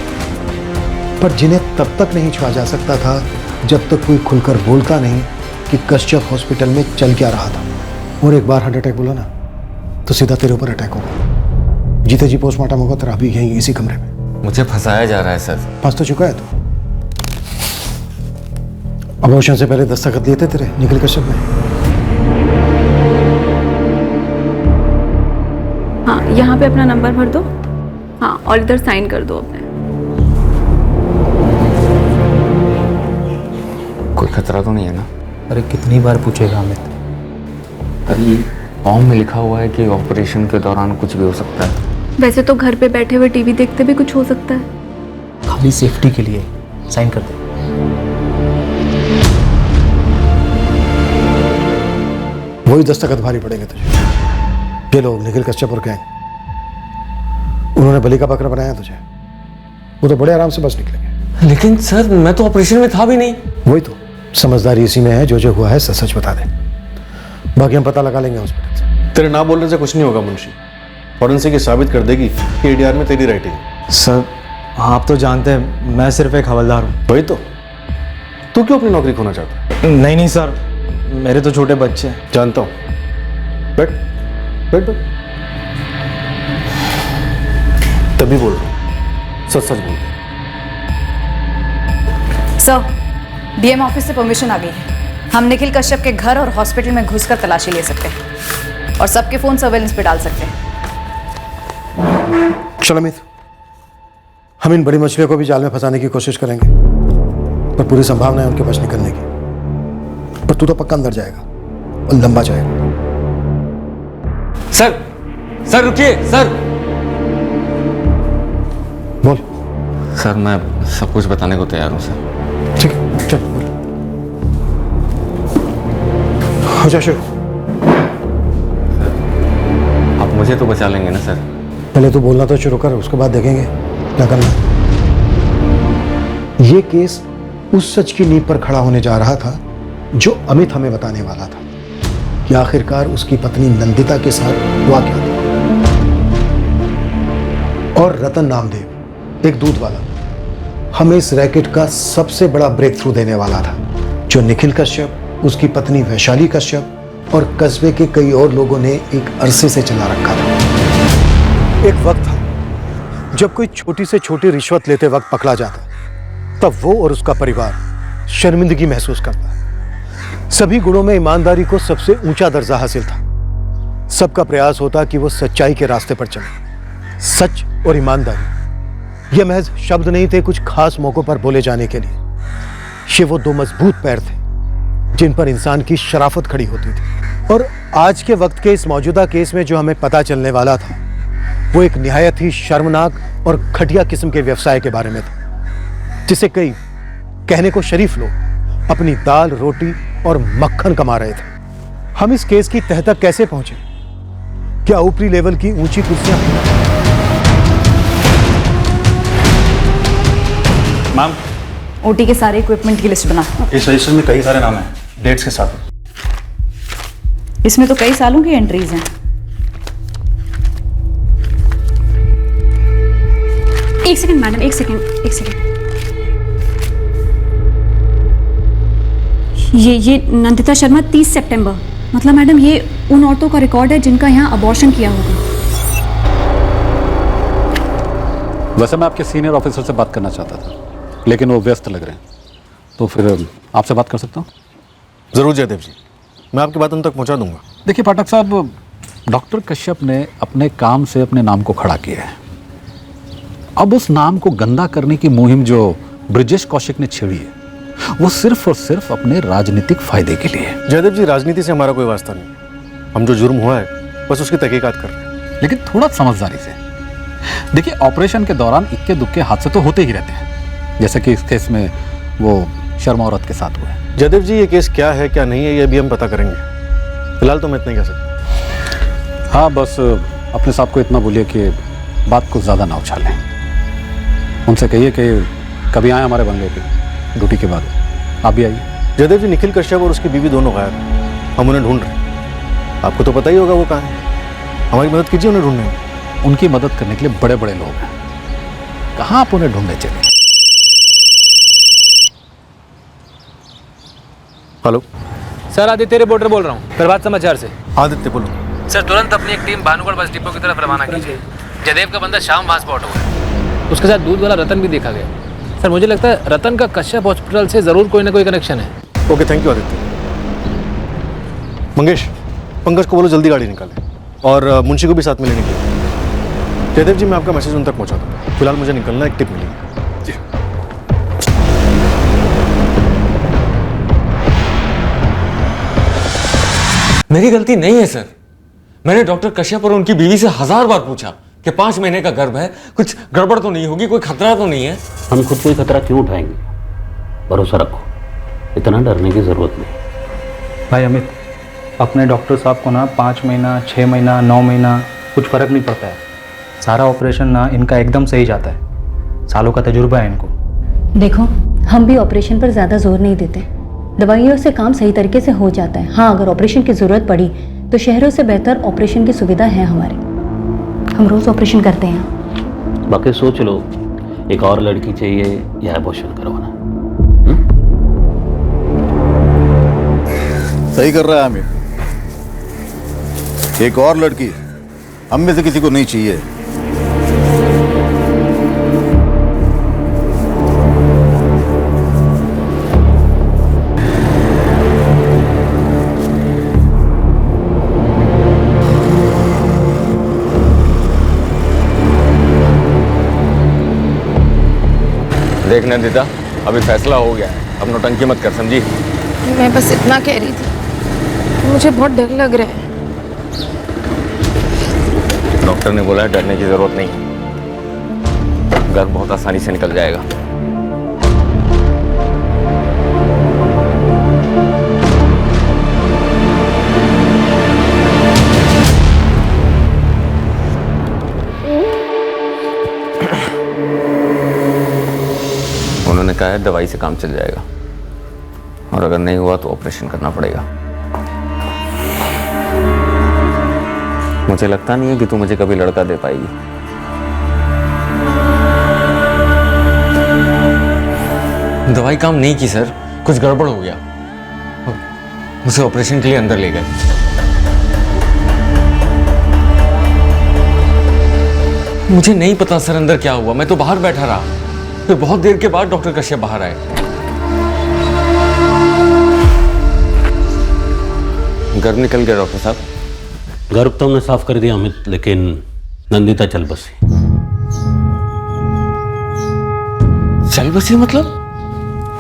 पर जिन्हें तब तक नहीं छुआ जा सकता था जब तक कोई खुलकर बोलता नहीं कि कश्यप हॉस्पिटल में चल क्या रहा था। और एक बार हार्ट अटैक बोला ना तो सीधा तेरे ऊपर अटैक होगा। जीते जी पोस्टमार्टम होगा तेरा अभी यहीं इसी कमरे में। मुझे फंसाया जा रहा है सर। फंस तो चुका है तू। अबॉर्शन से पहले दस्तखत लिए थे तेरे निखिल कश्यप ने। हाँ, यहाँ पे अपना नंबर भर दो। हाँ, और इधर साइन कर दो अपने। कोई खतरा तो नहीं है ना? अरे कितनी बार पूछेगा अमित? अरे फॉर्म में लिखा हुआ है कि ऑपरेशन के दौरान कुछ भी हो सकता है। वैसे तो घर पे बैठे हुए टीवी देखते भी कुछ हो सकता है। खाली सेफ्टी के लिए साइन कर दो। वही दस्तखत भारी पड़ेंगे तुझे। ये लोग निखिल कश्यप और गैंग, उन्होंने बलि का बकरा बनाया तुझे। वो तो बड़े आराम से बच निकलेंगे। लेकिन सर मैं तो ऑपरेशन में था भी नहीं। वही तो, समझदारी इसी में है। जो हुआ है सच सच बता दे, बाकी हम पता लगा लेंगे हॉस्पिटल से। तेरे ना बोलने से कुछ नहीं होगा मुंशी। फॉरेंसिक साबित कर देगी कि एडीआर में तेरी राइटिंग है। सर आप तो जानते हैं मैं सिर्फ एक हवलदार हूँ। वही तो, तू क्यों अपनी नौकरी खोना चाहता है? नहीं सर, मेरे तो छोटे बच्चे हैं। जानता हूँ। बैठ बैठ बैठ। तभी बोल रहा हूँ, सच सच बोल। सर, डीएम ऑफिस से परमिशन आ गई है। हम निखिल कश्यप के घर और हॉस्पिटल में घुसकर तलाशी ले सकते हैं और सबके फोन सर्वेलेंस पे डाल सकते हैं। चल अमित, हम इन बड़ी मछलियों को भी जाल में फंसाने की कोशिश करेंगे, पर पूरी संभावना है उनके बच निकलने की। पर तू तो पक्का अंदर जाएगा और लंबा जाएगा। सर रुकिए सर। बोल। सर मैं सब कुछ बताने को तैयार हूँ सर। ठीक है, चल बोल। हो जा शुरू। आप मुझे तो बचा लेंगे ना सर? पहले तू बोलना तो शुरू कर, उसके बाद देखेंगे क्या करना। ये केस उस सच की नींव पर खड़ा होने जा रहा था जो अमित हमें बताने वाला था कि आखिरकार उसकी पत्नी नंदिता के साथ हुआ क्या था। और रतन नामदेव, एक दूध वाला, हमें इस रैकेट का सबसे बड़ा ब्रेक थ्रू देने वाला था जो निखिल कश्यप, उसकी पत्नी वैशाली कश्यप और कस्बे के कई और लोगों ने एक अरसे से चला रखा था। एक वक्त था जब कोई छोटी से छोटी रिश्वत लेते वक्त पकड़ा जाता, तब वो और उसका परिवार शर्मिंदगी महसूस करता, सभी गुणों में ईमानदारी को सबसे ऊंचा दर्जा हासिल था। सबका प्रयास होता कि वो सच्चाई के रास्ते पर चले। सच और ईमानदारी ये महज शब्द नहीं थे कुछ खास मौकों पर बोले जाने के लिए। ये वो दो मजबूत पैर थे जिन पर इंसान की शराफत खड़ी होती थी। और आज के वक्त के इस मौजूदा केस में जो हमें पता चलने वाला था वो एक निहायत ही शर्मनाक और घटिया किस्म के व्यवसाय के बारे में था, जिसे कई कहने को शरीफ लोग अपनी दाल रोटी और मक्खन कमा रहे थे। हम इस केस की तह तक कैसे पहुंचे? क्या ऊपरी लेवल की ऊंची कुर्सियां? मैम, ओटी के सारे इक्विपमेंट की लिस्ट बना। इस रजिस्टर में कई सारे नाम हैं, डेट्स के साथ। इसमें तो कई सालों की एंट्रीज हैं। एक सेकंड मैडम, एक सेकंड। ये नंदिता शर्मा 30 सितंबर, मतलब मैडम ये उन औरतों का रिकॉर्ड है जिनका यहाँ अबॉर्शन किया होगा। वैसे मैं आपके सीनियर ऑफिसर से बात करना चाहता था, लेकिन वो व्यस्त लग रहे हैं, तो फिर आपसे बात कर सकता हूँ? ज़रूर जयदेव जी, मैं आपकी बात उन तक पहुँचा दूंगा। देखिए पाठक साहब, डॉक्टर कश्यप ने अपने काम से अपने नाम को खड़ा किया है। अब उस नाम को गंदा करने की मुहिम जो ब्रिजेश कौशिक ने छेड़ी है वो सिर्फ और सिर्फ अपने राजनीतिक फायदे के लिए। जयदेव जी, राजनीति से हमारा कोई वास्ता नहीं। हम जो जुर्म हुआ है बस उसकी तहकीकात कर रहे हैं। लेकिन थोड़ा समझदारी से देखिए, ऑपरेशन के दौरान इक्के दुक्के हादसे तो होते ही रहते हैं, जैसे कि इस केस में वो शर्मा औरत के साथ हुआ है। जयदेव जी, ये केस क्या है क्या नहीं है ये भी हम पता करेंगे। फिलहाल तो मैं इतना ही कह सकता। हाँ, बस अपने साहब को इतना बोलिए कि बात को ज़्यादा ना उछालें। उनसे कहिए कि कभी आए हमारे बंगले पे ड्यूटी के बाद। आप भी आइए। जयदेव जी, निखिल कश्यप और उसकी बीवी दोनों गायब हैं। हम उन्हें ढूंढ रहे हैं। आपको तो पता ही होगा वो कहाँ है। हमारी मदद कीजिए उन्हें ढूंढने में। उनकी मदद करने के लिए बड़े बड़े लोग हैं, कहाँ आप उन्हें ढूंढने चले? हेलो सर, आदित्य रिपोर्टर बोल रहा हूँ प्रभात समाचार से। आदित्य बोलो। सर, तुरंत अपनी एक टीम भानुगढ़ बस डिपो की तरफ रवाना कीजिए। जयदेव का बंदा शाम वहाँ स्पॉट हुआ है। उसके साथ दूध वाला रतन भी देखा गया। सर, मुझे लगता है रतन का कश्यप हॉस्पिटल से जरूर कोई ना कोई कनेक्शन है। Okay, thank you Aditya. Mangesh, Pankaj को बोलो जल्दी गाड़ी निकाले और मुंशी को भी साथ में लेने के लिए। जयदेव जी, मैं आपका मैसेज उन तक पहुंचा दूंगा। फिलहाल मुझे निकलना, एक टिप मिलेगी। जी। मेरी गलती नहीं है सर। मैंने डॉक्टर कश्यप और उनकी बीवी से 1000 बार पूछा कि 5 महीने का गर्भ है, कुछ गड़बड़ तो नहीं होगी, कोई खतरा तो नहीं है। हम खुद कोई खतरा क्यों उठाएंगे? भरोसा रखो, इतना डरने की जरूरत नहीं। भाई अमित, अपने डॉक्टर साहब को ना 5 महीना 6 महीना 9 महीना कुछ फर्क नहीं पड़ता है। सारा ऑपरेशन ना इनका एकदम सही जाता है। सालों का तजुर्बा है इनको। देखो, हम भी ऑपरेशन पर ज़्यादा जोर नहीं देते। दवाइयों से काम सही तरीके से हो जाता है। हाँ, अगर ऑपरेशन की ज़रूरत पड़ी तो शहरों से बेहतर ऑपरेशन की सुविधा है हमारे। हम रोज़ ऑपरेशन करते हैं। बाकी सोच लो, एक और लड़की चाहिए या अबॉर्शन करवाना? सही कर रहा है आमिर। एक और लड़की हम में से किसी को नहीं चाहिए। देख नंदिता, अभी फैसला हो गया है, अब नौटंकी मत कर, समझी? मैं बस इतना कह रही थी, मुझे बहुत डर लग रहा है। डॉक्टर ने बोला है डरने की जरूरत नहीं, गर्भ बहुत आसानी से निकल जाएगा। उन्होंने कहा है दवाई से काम चल जाएगा, और अगर नहीं हुआ तो ऑपरेशन करना पड़ेगा। मुझे लगता नहीं है कि तू मुझे कभी लड़का दे पाएगी। दवाई काम नहीं की सर, कुछ गड़बड़ हो गया, मुझे ऑपरेशन के लिए अंदर ले गए। मुझे नहीं पता सर अंदर क्या हुआ, मैं तो बाहर बैठा रहा, फिर बहुत देर के बाद डॉक्टर कश्यप बाहर आए। गर्भ निकल गया डॉक्टर साहब। गर्भ तो हमने साफ कर दिया अमित, लेकिन नंदिता चल बसी। चल बसी मतलब?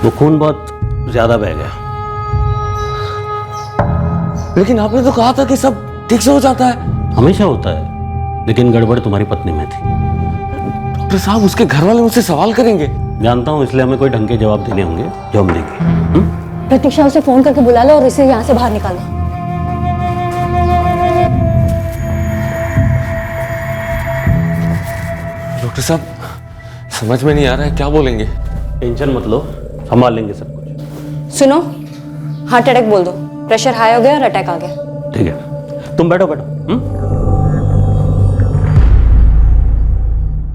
वो खून बहुत ज्यादा बह गया। लेकिन आपने तो कहा था कि सब ठीक से हो जाता है। हमेशा होता है, लेकिन गड़बड़ तुम्हारी पत्नी में थी। डॉक्टर साहब उसके घर वाले मुझसे सवाल करेंगे। जानता हूँ, इसलिए हमें कोई ढंग के जवाब देने होंगे जो हम देंगे। प्रतीक्षा उसे फोन करके बुला लो और इसे यहाँ से बाहर निकालो। डॉक्टर साहब समझ में नहीं आ रहा है, क्या बोलेंगे? टेंशन मत लो, संभाल लेंगे सब कुछ। सुनो, हार्ट अटैक बोल दो, प्रेशर हाई हो गया और अटैक आ गया। ठीक है, तुम बैठो बैठो।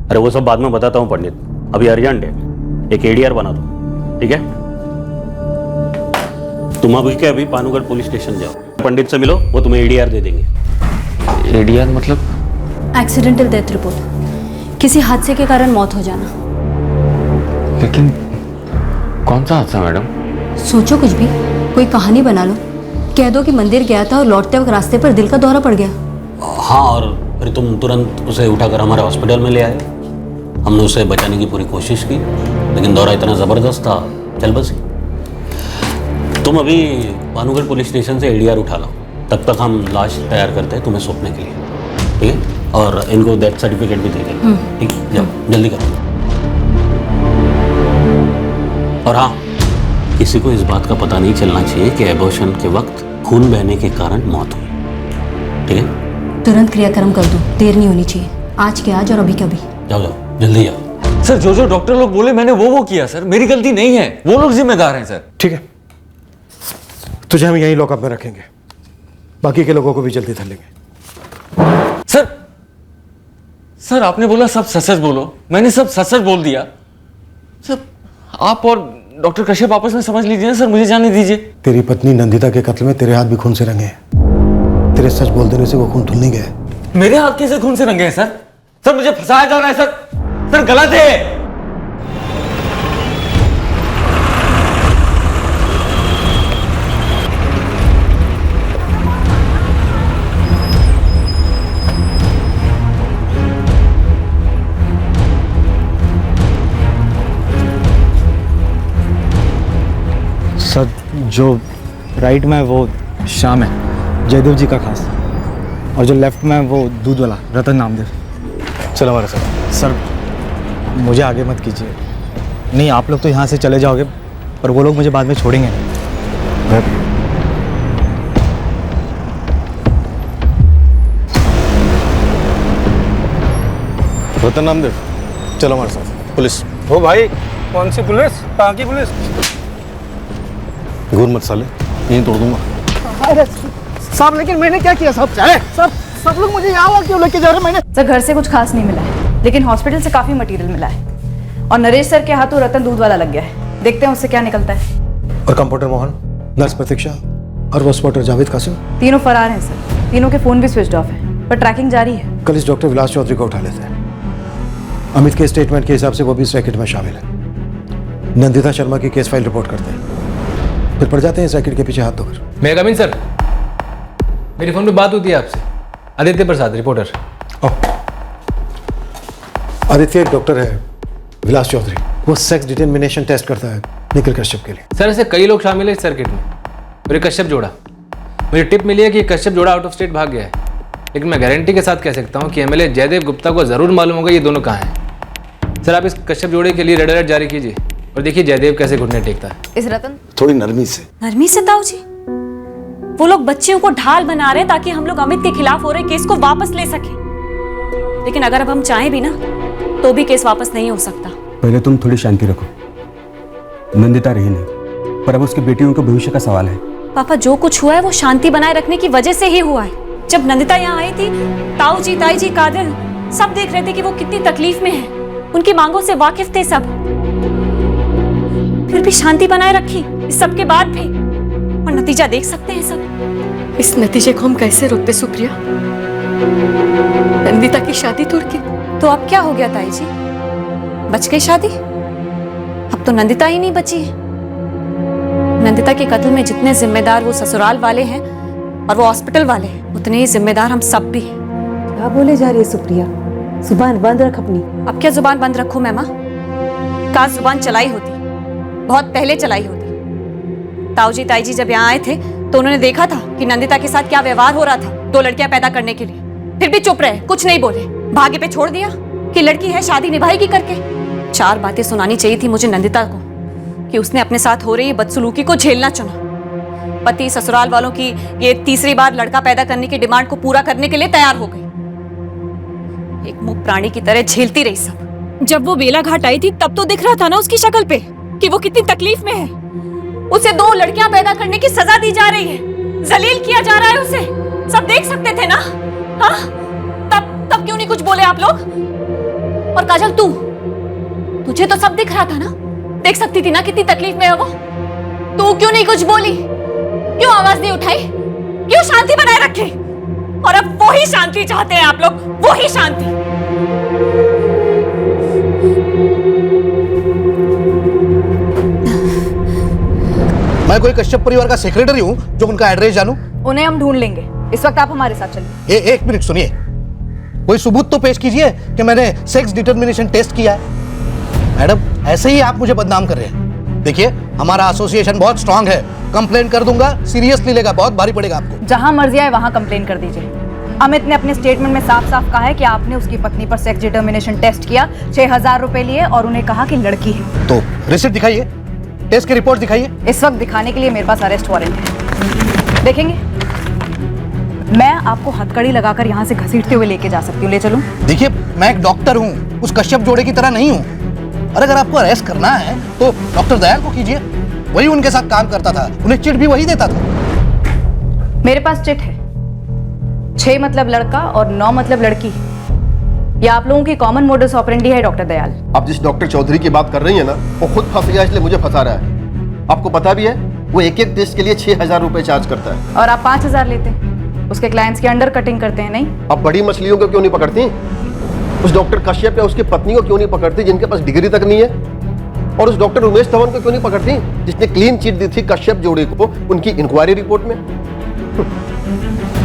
अरे वो सब बाद में बताता हूँ पंडित, अभी अर्जेंट है। एक एडीआर बना दो, ठीक है? तुम अभी के अभी पानूगढ़ पुलिस स्टेशन जाओ, पंडित से मिलो, वो तुम्हें एडीआर दे देंगे। एडीआर मतलब? एक्सीडेंटल डेथ रिपोर्ट, किसी हादसे के कारण मौत हो जाना। लेकिन कौन सा हादसा मैडम? सोचो कुछ भी, कोई कहानी बना लो। कह दो कि मंदिर गया था और लौटते वक्त रास्ते पर दिल का दौरा पड़ गया। हाँ, और फिर तुम तुरंत उसे उठाकर हमारे हॉस्पिटल में ले आए। हमने उसे बचाने की पूरी कोशिश की, लेकिन दौरा इतना ज़बरदस्त था, चल बसी। तुम अभी पानूगढ़ पुलिस स्टेशन से एडीआर उठा लो, तब तक हम लाश तैयार करते हैं तुम्हें सौंपने के लिए, ठीक है? और इनको डेथ सर्टिफिकेट भी दे देंगे, ठीक? जाओ जल्दी करो। और हाँ, किसी को इस बात का पता नहीं चलना चाहिए कि एबॉर्शन के वक्त खून बहने के कारण मौत हुई, ठीक है? तुरंत क्रियाक्रम कर दो, देर नहीं होनी चाहिए। आज के आज और अभी कभी। जाओ जाओ जल्दी जाओ। सर जो डॉक्टर लोग बोले मैंने वो किया सर, मेरी गलती नहीं है, वो लोग जिम्मेदार हैं सर। ठीक है, तुझे हम यहीं लॉकअप में रखेंगे, बाकी के लोगों को भी जल्दी धर लेंगे। सर आपने बोला सब सच सच बोलो, मैंने सब सच सच बोल दिया। सर आप और डॉक्टर कश्यप आपस में समझ लीजिए ना सर, मुझे जाने दीजिए। तेरी पत्नी नंदिता के कत्ल में तेरे हाथ भी खून से रंगे हैं। तेरे सच बोल देने से वो खून धुल नहीं गया। मेरे हाथ कैसे खून से रंगे हैं सर? सर मुझे फंसाया जा रहा है सर गलत है। सर जो राइट में है वो श्याम है, जयदेव जी का खास, और जो लेफ्ट में है वो दूध वाला रतन नामदेव। चलो हमारे साथ। सर मुझे आगे मत कीजिए। नहीं, आप लोग तो यहाँ से चले जाओगे, पर वो लोग मुझे बाद में छोड़ेंगे नहीं। रतन नामदेव, चलो हमारे साथ। पुलिस। हो भाई, कौन सी पुलिस? कहाँ की पुलिस? घूर मत साले, यहीं तोड़ दूंगा। अरे साहब, लेकिन मैंने क्या किया साहब? सब लोग मुझे यहाँ क्यों लेके जा रहे? मैंने सर घर से कुछ खास नहीं मिला है, लेकिन हॉस्पिटल से काफी मटेरियल मिला है, और नरेश सर के हाथों रतन दूध वाला लग गया है। देखते हैं उससे क्या निकलता है। और कंपाउंडर मोहन, नर्स प्रतीक्षा और वो स्पॉटर जावेद कासिम, तीनों फरार हैं सर। तीनों के फोन भी स्विच ऑफ है, पर ट्रैकिंग जारी है। कल इस डॉक्टर विलास चौधरी को उठा लेते हैं। अमित के स्टेटमेंट के हिसाब से वो भी इस रैकेट में शामिल है। नंदिता शर्मा की केस फाइल रिपोर्ट करते हैं, फिर पड़ जाते हैं इस रैकेट के पीछे हाथ धोकर। मैं कमिन सर, मेरी फोन पे बात होती है आपसे। आदित्य प्रसाद, रिपोर्टर। आदित्य एक डॉक्टर है, विलास चौधरी, वो सेक्स डिटरमिनेशन टेस्ट करता है निखिल कश्यप के लिए। सर ऐसे कई लोग शामिल है इस सर्किट में, और ये कश्यप जोड़ा। मुझे टिप मिली है कि कश्यप जोड़ा आउट ऑफ स्टेट भाग गया है, लेकिन मैं गारंटी के साथ कह सकता हूँ कि एमएलए जयदेव गुप्ता को जरूर मालूम होगा ये दोनों कहाँ हैं। सर आप इस कश्यप जोड़े के लिए रेड अलर्ट जारी कीजिए, और देखिए जयदेव कैसे घुटने टेकता है। इस रतन थोड़ी नरमी से। नरमी से ताऊ जी, वो लोग बच्चियों को ढाल बना रहे हैं ताकि हम लोग अमित के खिलाफ हो रहे केस को वापस ले सकें, लेकिन अगर अब हम चाहें भी ना तो भी केस वापस नहीं हो सकता। पहले तुम थोड़ी शांति रखो। नंदिता रही नहीं, पर अब उसके बेटियों के भविष्य का सवाल है। पापा जो कुछ हुआ है वो शांति बनाए रखने की वजह से ही हुआ है। जब नंदिता यहाँ आई थी, ताऊ जी, ताई जी, कादिर सब देख रहे थे कि वो कितनी तकलीफ में है, उनकी मांगों से वाकिफ थे सब, फिर भी शांति बनाए रखी इस सब के बाद भी, और नतीजा देख सकते हैं सब। इस नतीजे को हम कैसे रोकते सुप्रिया? नंदिता की शादी तोड़ के। तो अब क्या हो गया ताई जी, बच गई शादी? अब तो नंदिता ही नहीं बची है। नंदिता के कत्ल में जितने जिम्मेदार वो ससुराल वाले हैं, और वो हॉस्पिटल वाले उतने ही जिम्मेदार हम सब भी हैं। क्या बोले जा रही है सुप्रिया? जुबान बंद रख अपनी। अब क्या जुबान बंद रखूं मैं माँ? काश जुबान चलाई होती, बहुत पहले चलाई होती। ताऊजी ताईजी जब यहाँ आए थे तो उन्होंने देखा था कि नंदिता के साथ क्या व्यवहार हो रहा था 2 लड़कियां पैदा करने के लिए, फिर भी चुप रहे, कुछ नहीं बोले, भाग्य पे छोड़ दिया कि लड़की है, शादी निभाएगी करके। 4 बातें सुनानी चाहिए थी मुझे नंदिता को कि उसने अपने साथ हो रही बदसलूकी को झेलना चुना। पति ससुराल वालों की ये तीसरी बार लड़का पैदा करने की डिमांड को पूरा करने के लिए तैयार हो गई। एक मुक्त प्राणी की तरह झेलती रही सब। जब वो बेलाघाट आई थी तब तो दिख रहा था ना उसकी शक्ल पे कि वो कितनी तकलीफ में है। उसे 2 लड़कियां पैदा करने की सजा दी जा रही है, जलील किया जा रहा है उसे। सब देख सकते थे ना? हाँ, तब क्यों नहीं कुछ बोले आप लोग? और काजल तुझे तो सब दिख रहा था ना, देख सकती थी ना कितनी तकलीफ में है वो। तू क्यों नहीं कुछ बोली? क्यों आवाज नहीं उठाई? क्यों शांति बनाए रखी? और अब वो ही शांति चाहते हैं आप लोग, वो ही शांति। मैं कोई कश्यप परिवार का सेक्रेटरी हूँ जो उनका एड्रेस जानूं? उन्हें हम ढूंढ लेंगे, इस वक्त आप हमारे साथ चलिए। एक मिनट सुनिए, कोई सबूत तो पेश कीजिए कि मैंने सेक्स डिटर्मिनेशन टेस्ट किया है। मैडम, ऐसे ही आप मुझे बदनाम कर रहे हैं। देखिए, हमारा एसोसिएशन बहुत स्ट्रांग है, कंप्लेन कर दूंगा, सीरियसली लेगा, बहुत भारी पड़ेगा आपको। जहां मर्जी आए वहां कंप्लेन कर दीजिए। अमित ने अपने स्टेटमेंट में साफ साफ कहा है कि आपने उसकी पत्नी पर सेक्स डिटर्मिनेशन टेस्ट किया, 6000 रुपए लिए और उन्हें कहा कि लड़की है। तो रिसिप्ट दिखाइए, टेस्ट की रिपोर्ट दिखाइए। इस वक्त दिखाने के लिए मेरे पास अरेस्ट वारंट है, देखेंगे? मैं आपको हथकड़ी लगाकर यहाँ से घसीटते हुए लेके जा सकती हूँ, ले चलूं? देखिए, मैं एक डॉक्टर हूँ, उस कश्यप जोड़े की तरह नहीं हूँ। और अगर आपको अरेस्ट करना है तो डॉक्टर दयाल को कीजिए, वही उनके साथ काम करता था, उन्हें चिट भी वही देता था। मेरे पास चिट है, 6 मतलब लड़का और 9 मतलब लड़की। ये आप लोगों की कॉमन मोडस ऑपरेंडी है डॉक्टर दयाल। आप जिस डॉक्टर चौधरी की बात कर रही है ना, वो खुद फंस गया इसलिए मुझे फंसा रहा है। आपको पता भी है वो एक टेस्ट के लिए 6000 रुपए चार्ज करता है। और आप 5000 लेते हैं, उसके क्लाइंट्स की अंडर कटिंग करते हैं, नहीं? आप बड़ी मछलियों को क्यों नहीं पकड़ती? उस डॉक्टर कश्यप या उसकी पत्नी को क्यों नहीं पकड़ती जिनके पास डिग्री तक नहीं है? और उस डॉक्टर उमेश धवन को क्यों नहीं पकड़ती जिसने क्लीन चिट दी थी कश्यप जोड़े को उनकी इंक्वायरी रिपोर्ट में?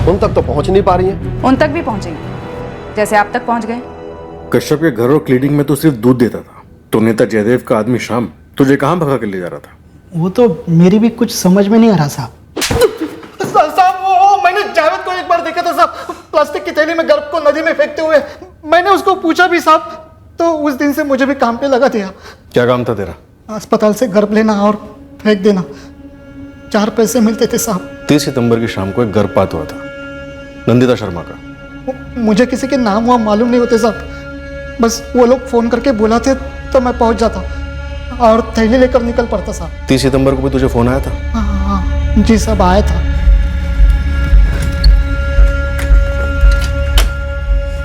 उन तक तो पहुंच नहीं पा रही है। उन तक भी पहुंचेंगे, जैसे आप तक पहुंच गए। कश्यप के घर और क्लिनिक में तो सिर्फ दूध देता था, तो नेता जयदेव का आदमी शाम तुझे कहाँ भगा कर ले जा रहा था? वो तो मेरी भी कुछ समझ में नहीं आ रहा साहब। मैंने जावेद को एक बार देखा था साहब, प्लास्टिक की थैली में गर्भ को नदी में फेंकते हुए। मैंने उसको पूछा भी साहब, तो उस दिन से मुझे भी काम पे लगा दिया। क्या काम था तेरा? अस्पताल से गर्भ लेना और फेंक देना, 4 पैसे मिलते थे साहब। 30 सितंबर की शाम को एक गर्भपात हुआ था, नंदिता शर्मा का। मुझे किसी के नाम वाम मालूम नहीं होते साहब, बस वो लोग फोन करके बुलाते तो मैं पहुंच जाता और थैली लेकर निकल पड़ता साहब। 30 सितंबर को भी तुझे फोन आया था? हाँ जी साहब, आया था।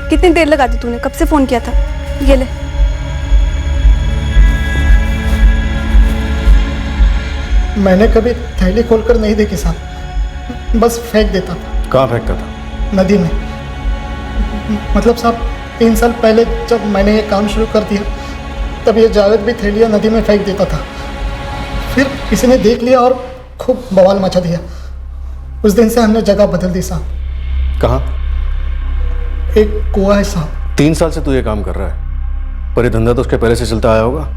कितनी देर लगा दी तूने? कब से फोन किया था? ये ले। मैंने कभी थैली खोलकर नहीं देखी साहब, बस फेंक देता था। कहाँ फेंकता था? नदी में। मतलब साहब 3 साल पहले जब मैंने ये काम शुरू कर दिया तब ये जावेद भी थैलियाँ नदी में फेंक देता था। फिर किसी ने देख लिया और खूब बवाल मचा दिया। उस दिन से हमने जगह बदल दी साहब। कहाँ? एक कुआं है साहब। 3 साल से तू ये काम कर रहा है, पर ये धंधा तो उसके पहले से चलता आया होगा।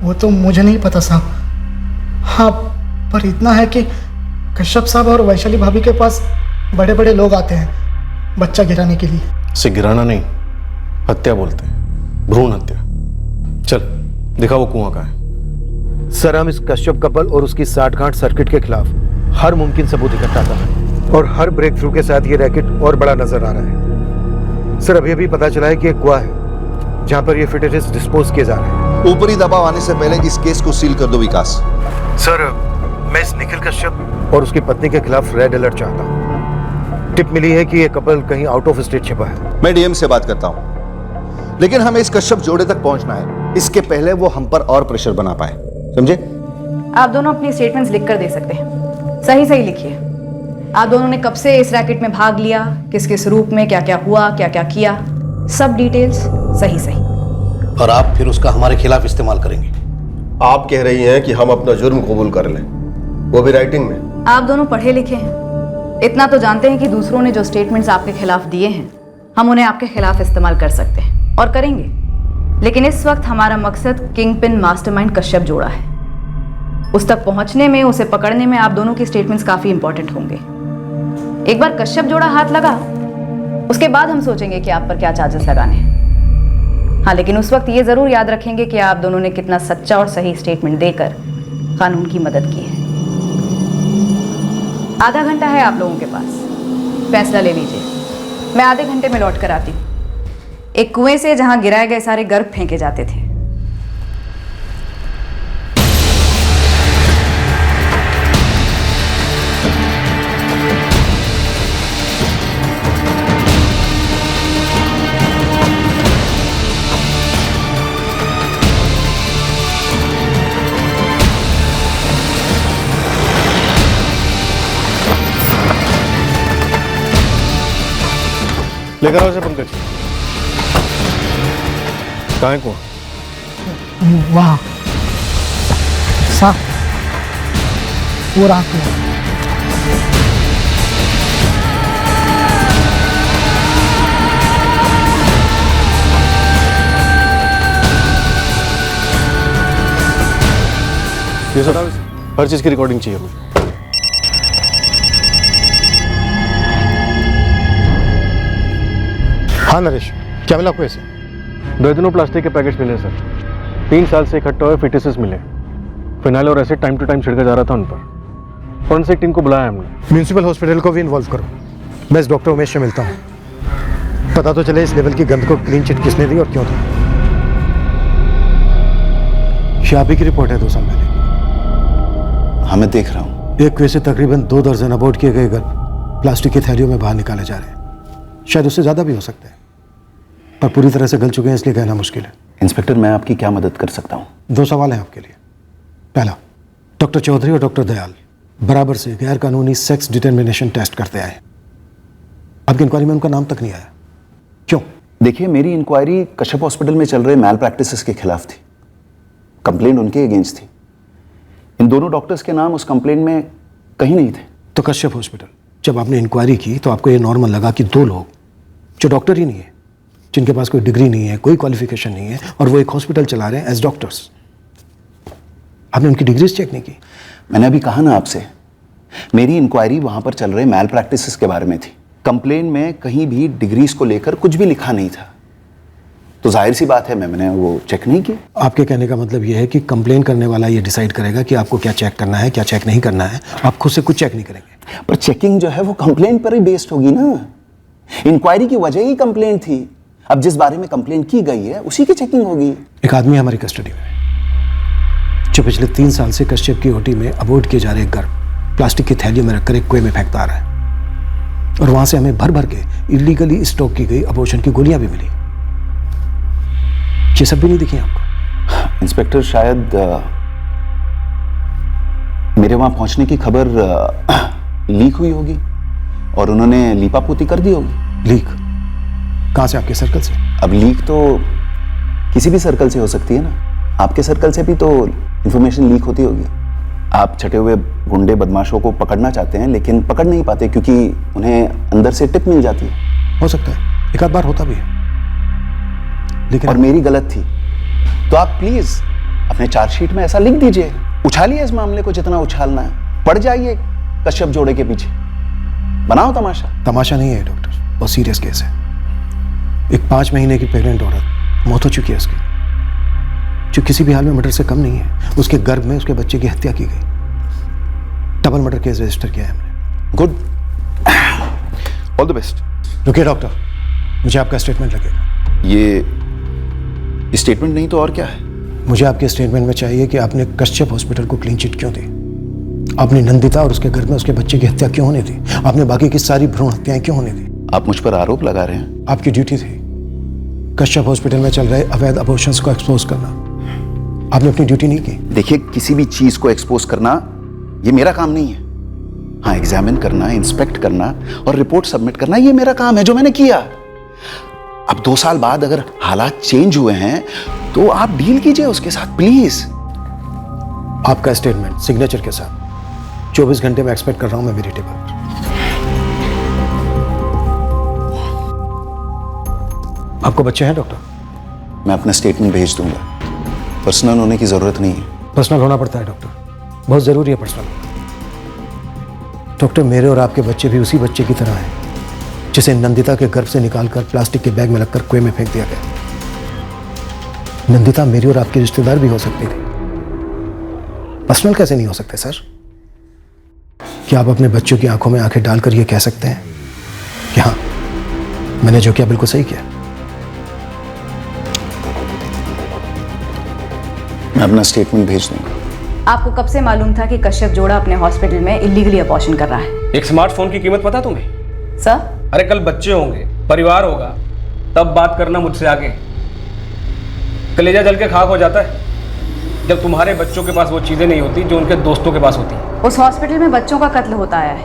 वो तो मुझे नहीं पता साहब। हाँ, पर इतना है कि कश्यप साहब और वैशाली भाभी के पास बड़े बड़े लोग आते हैं बच्चा गिराने के लिए। इसे गिराना नहीं, हत्या बोलते हैं, भ्रूण हत्या। चल दिखा वो कुआं कहाँ है। सर, हम इस कश्यप कपल और उसकी 60-गांठ सर्किट के खिलाफ हर मुमकिन सबूत इकट्ठा कर रहे हैं और हर ब्रेक थ्रू के साथ ये रैकेट और बड़ा नजर आ रहा है। सर, अभी पता चला है कि एक कुआं है जहां पर ये फिटरेस डिस्पोज किए जा रहे हैं। ऊपरी दबाव आने से पहले इस केस को सील कर दो विकास। सर, मैं इस निखिल कश्यप और उसकी पत्नी के खिलाफ रेड अलर्ट चाहता हूँ। टिप मिली है कि ये कपल कहीं आउट ऑफ स्टेट छिपा है। मैं डीएम से बात करता हूँ, लेकिन हमें इस कश्यप जोड़े तक पहुंचना है, इसके पहले वो हम पर और प्रेशर बना पाए, समझे? आप दोनों अपनी स्टेटमेंट्स लिख कर दे सकते हैं, सही सही लिखिए। आप दोनों ने कब से इस रैकेट में भाग लिया, किस किस रूप में, क्या क्या हुआ, क्या क्या किया, सब डिटेल्स सही सही। और आप फिर उसका हमारे खिलाफ इस्तेमाल करेंगे। आप कह रही हैं कि हम अपना जुर्म कबूल कर लें, वो भी राइटिंग में। आप दोनों पढ़े लिखे हैं, इतना तो जानते हैं कि दूसरों ने जो स्टेटमेंट्स आपके खिलाफ दिए हैं हम उन्हें आपके खिलाफ इस्तेमाल कर सकते हैं और करेंगे। लेकिन इस वक्त हमारा मकसद किंग पिन मास्टरमाइंड कश्यप जोड़ा है। उस तक पहुंचने में, उसे पकड़ने में आप दोनों की स्टेटमेंट्स काफी इंपॉर्टेंट होंगे। एक बार कश्यप जोड़ा हाथ लगा, उसके बाद हम सोचेंगे कि आप पर क्या चार्जेस लगाने हैं। हाँ, लेकिन उस वक्त ये जरूर याद रखेंगे कि आप दोनों ने कितना सच्चा और सही स्टेटमेंट देकर कानून की मदद की है। आधा घंटा है आप लोगों के पास, फैसला ले लीजिए। मैं आधे घंटे में लौट कर आती हूँ। एक कुएं से जहां गिराए गए सारे गर्भ फेंके जाते थे। लेकर आओ से पंकज। कहाँ है कुआं? वहाँ साफ वो रात में। ये सर हर चीज की रिकॉर्डिंग चाहिए हमें। हाँ नरेश, क्या मिला आपको ऐसे? दर्जनों प्लास्टिक के पैकेट्स मिले सर। 3 साल से इकट्ठे हुए फिटिसेस मिले। फिनाइल और एसिड टाइम टू टाइम छिड़का जा रहा था उन पर। फॉरेंसिक टीम को बुलाया हमने। म्यूनिसिपल हॉस्पिटल को भी इन्वॉल्व करो। मैं इस डॉक्टर उमेश से मिलता हूँ, पता तो चले इस लेवल की गंद को क्लीन चिट किसने दी और क्यों दी। शाबी की रिपोर्ट है 2 साल पहले की। हाँ मैं देख रहा हूँ। एक कुएं से तकरीबन 2 दर्जन अबॉर्ट किए गए गर्भ प्लास्टिक की थैलियों में बाहर निकाले जा रहे हैं। शायद उससे ज़्यादा भी हो सकते हैं, पर पूरी तरह से गल चुके हैं इसलिए कहना मुश्किल है। इंस्पेक्टर, मैं आपकी क्या मदद कर सकता हूँ? 2 सवाल हैं आपके लिए। पहला, डॉक्टर चौधरी और डॉक्टर दयाल बराबर से गैर कानूनी सेक्स डिटर्मिनेशन टेस्ट करते आए। आपकी इंक्वायरी में उनका नाम तक नहीं आया, क्यों? देखिए, मेरी इंक्वायरी कश्यप हॉस्पिटल में चल रहे मैल प्रैक्टिसेस के खिलाफ थी। कंप्लेंट उनके अगेंस्ट थी। इन दोनों डॉक्टर्स के नाम उस कंप्लेंट में कहीं नहीं थे। तो कश्यप हॉस्पिटल जब आपने इंक्वायरी की तो आपको ये नॉर्मल लगा कि 2 लोग जो डॉक्टर ही नहीं है, जिनके पास कोई डिग्री नहीं है, कोई क्वालिफिकेशन नहीं है, और वो एक हॉस्पिटल चला रहे हैं एज डॉक्टर्स, आपने उनकी डिग्रीज चेक नहीं की? मैंने अभी कहा ना आपसे, मेरी इंक्वायरी वहां पर चल रहे मैल प्रैक्टिसेस के बारे में थी। कंप्लेन में कहीं भी डिग्रीज को लेकर कुछ भी लिखा नहीं था, तो जाहिर सी बात है मैंने वो चेक नहीं की। आपके कहने का मतलब ये है कि कंप्लेन करने वाला ये डिसाइड करेगा कि आपको क्या चेक करना है, क्या चेक नहीं करना है, आप खुद से कुछ चेक नहीं करेंगे? पर चेकिंग जो है वो कंप्लेन पर ही बेस्ड होगी ना। इंक्वायरी की वजह ही कंप्लेन थी। अब जिस बारे में कंप्लेन की गई है उसी की चेकिंग होगी। एक आदमी हमारी कस्टडी में जो पिछले 3 साल से कश्यप की ओटी में अबॉर्ट किए जा रहे गर्भ प्लास्टिक की थैलियों में रखकर एक कुएं में फेंकता आ रहा है, और वहां से हमें भर भर के इलीगली स्टॉक की गई अबॉर्शन की गोलियां भी मिली। ये सब भी नहीं दिखी आपको? इंस्पेक्टर, शायद मेरे वहां पहुंचने की खबर लीक हुई होगी और उन्होंने लीपापोती कर दी होगी। लीक कहां से? आपके सर्कल से? अब लीक तो किसी भी सर्कल से हो सकती है ना। आपके सर्कल से भी तो इंफॉर्मेशन लीक होती होगी। आप छटे हुए गुंडे बदमाशों को पकड़ना चाहते हैं लेकिन पकड़ नहीं पाते क्योंकि उन्हें अंदर से टिप मिल जाती है। हो सकता है, एक आध बार होता भी है, लेकिन और मेरी गलत थी। तो आप प्लीज अपने चार्जशीट में ऐसा लिख दीजिए, उछालिए इस मामले को जितना उछालना है, पड़ जाइए कश्यप जोड़े के पीछे, बनाओ तमाशा। तमाशा नहीं है डॉक्टर, बहुत सीरियस केस है। एक 5 महीने की प्रेग्नेंट औरत मौत हो चुकी है उसकी, जो किसी भी हाल में मर्डर से कम नहीं है। उसके गर्भ में उसके बच्चे की हत्या की गई। डबल मर्डर केस रजिस्टर किया है हमने। Good, all the best. रुकिए डॉक्टर, मुझे आपका स्टेटमेंट लगेगा। ये स्टेटमेंट नहीं तो और क्या है? मुझे आपके स्टेटमेंट में चाहिए कि आपने कश्यप हॉस्पिटल को क्लीन चिट क्यों दी, आपने नंदिता और उसके घर में उसके बच्चे की हत्या क्यों होने दी, आपने बाकी की सारी भ्रूण हत्याएं क्यों होने दी? आप मुझ पर आरोप लगा रहे हैं। आपकी ड्यूटी थी कश्यप हॉस्पिटल में चल रहे अवैध अबॉर्शंस को एक्सपोज करना। आपने अपनी ड्यूटी नहीं की। देखिए, किसी भी चीज को एक्सपोज करना ये मेरा काम नहीं है। हाँ, एग्जामिन करना, इंस्पेक्ट करना और रिपोर्ट सबमिट करना ये मेरा काम है, जो मैंने किया। अब 2 साल बाद अगर हालात चेंज हुए हैं तो आप डील कीजिए उसके साथ, प्लीज। आपका स्टेटमेंट सिग्नेचर के साथ 24 घंटे में एक्सपेक्ट कर रहा हूं मैं मेरी टेबल पर। आपको बच्चे हैं डॉक्टर? मैं अपना स्टेटमेंट भेज दूंगा, पर्सनल होने की जरूरत नहीं है। पर्सनल होना पड़ता है डॉक्टर, बहुत ज़रूरी है पर्सनल। डॉक्टर, मेरे और आपके बच्चे भी उसी बच्चे की तरह हैं जिसे नंदिता के गर्भ से निकालकर प्लास्टिक के बैग में लगकर कुएं में फेंक दिया गया। नंदिता मेरी और आपकी रिश्तेदार भी हो सकती थी, पर्सनल कैसे नहीं हो सकते सर? क्या आप अपने बच्चों की आंखों में आंखें डालकर ये कह सकते हैं कि हाँ, मैंने जो किया बिल्कुल सही किया? मैं अपना स्टेटमेंट भेज दूंगा। आपको कब से मालूम था कि कश्यप जोड़ा अपने हॉस्पिटल में इलीगली अबॉर्शन कर रहा है? एक स्मार्टफोन की कीमत पता तुम्हें? सर, अरे कल बच्चे होंगे, परिवार होगा, तब बात करना मुझसे आगे। कलेजा जल के खाक हो जाता है जब तुम्हारे बच्चों के पास वो चीजें नहीं होती जो उनके दोस्तों के पास होती हैं। उस हॉस्पिटल में बच्चों का कत्ल होता आया है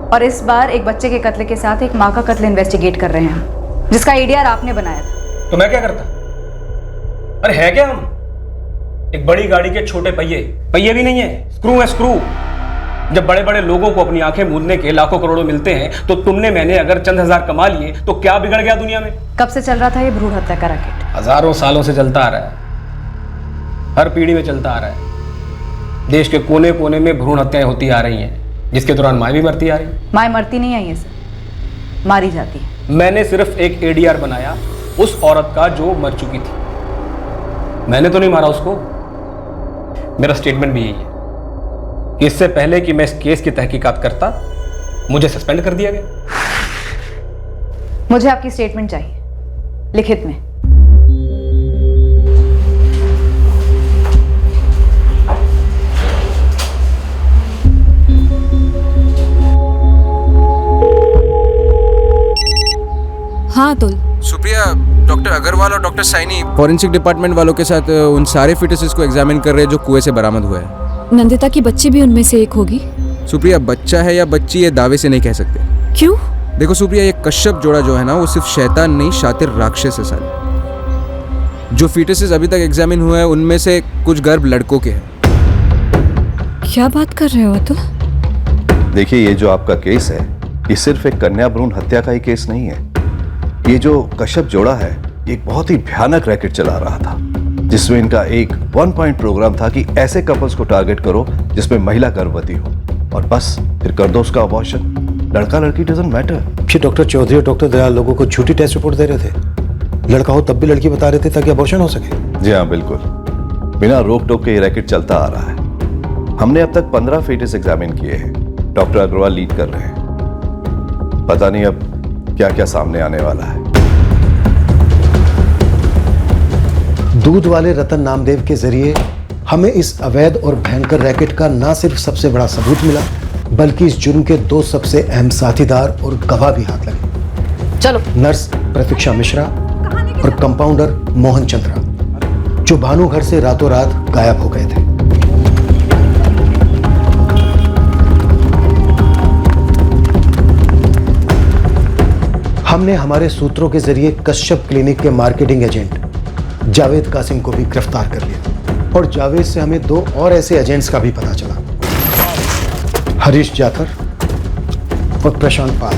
और इस बार एक बच्चे के कत्ल के साथ एक माँ का कत्ल इन्वेस्टिगेट कर रहे हैं, जिसका एडीआर आपने बनाया था। तो मैं क्या करता? अरे है क्या हम? एक बड़ी गाड़ी के छोटे पहिए भी नहीं है, स्क्रू है स्क्रू। जब बड़े बड़े लोगों को अपनी आंखें मूंदने के लाखों करोड़ों मिलते हैं तो तुमने मैंने अगर चंद हजार कमा लिए तो क्या बिगड़ गया दुनिया में? कब से चल रहा था ये भ्रूण हत्या का रैकेट? हजारों सालों से चलता आ रहा है, हर पीढ़ी में चलता आ रहा है। देश के कोने कोने में भ्रूण हत्याएं होती आ रही हैं, जिसके दौरान माँ भी मरती आ रही। माँ मरती नहीं है ये सर, मारी जाती है। मैंने सिर्फ एक एडीआर बनाया उस औरत का जो मर चुकी थी, मैंने तो नहीं मारा उसको। मेरा स्टेटमेंट भी यही है कि इससे पहले कि मैं इस केस की तहकीकात करता, मुझे सस्पेंड कर दिया गया। मुझे आपकी स्टेटमेंट चाहिए, लिखित में। हाँ अतुल। सुप्रिया, डॉक्टर अग्रवाल और डॉक्टर साइनी फॉरेंसिक डिपार्टमेंट वालों के साथ उन सारे फिटसेस को एग्जामिन कर रहे हैं जो कुएं से बरामद हुए हैं। नंदिता की बच्ची भी उनमें से एक होगी? सुप्रिया, बच्चा है या बच्ची ये दावे से नहीं कह सकते। क्यों? देखो सुप्रिया, ये कश्यप जोड़ा जो है ना, वो सिर्फ शैतान नहीं, शातिर राक्षस है साले। जो फिटसेस अभी तक एग्जामिन हुए हैं उनमें से कुछ गर्भ लड़कों के हैं। क्या बात कर रहे हो अतुल? देखिए, ये जो आपका केस है, ये सिर्फ एक कन्या भ्रूण हत्या का ही केस नहीं है। ये जो कश्यप जोड़ा है, ये एक बहुत ही भयानक रैकेट चला रहा था, जिसमें इनका एक 1 पॉइंट प्रोग्राम था कि ऐसे कपल्स को टारगेट करो जिसमें महिला गर्भवती हो, और बस फिर कर दो उसका अबॉर्शन। लड़का लड़की डजंट मैटर। कि डॉक्टर चौधरी और डॉक्टर दयाल लोगों को झूठी टेस्ट रिपोर्ट दे रहे थे, लड़का हो तब भी लड़की बता रहे थे ताकि अबॉर्शन हो सके। जी हाँ, बिल्कुल। बिना रोक टोक के ये रैकेट चलता आ रहा है। हमने अब तक 15 फेटस एग्जामिन किए हैं, डॉक्टर अग्रवाल लीड कर रहे हैं। पता नहीं अब क्या क्या सामने आने वाला है। दूध वाले रतन नामदेव के जरिए हमें इस अवैध और भयंकर रैकेट का न सिर्फ सबसे बड़ा सबूत मिला, बल्कि इस जुर्म के 2 सबसे अहम साथीदार और गवाह भी हाथ लगे। चलो। नर्स प्रतीक्षा मिश्रा और कंपाउंडर मोहन चंद्रा, जो भानु घर से रातों रात गायब हो गए थे। हमने हमारे सूत्रों के जरिए कश्यप क्लिनिक के मार्केटिंग एजेंट जावेद कासिम को भी गिरफ्तार कर लिया, और जावेद से हमें 2 और ऐसे एजेंट्स का भी पता चला, हरीश जाखर और प्रशांत पाल।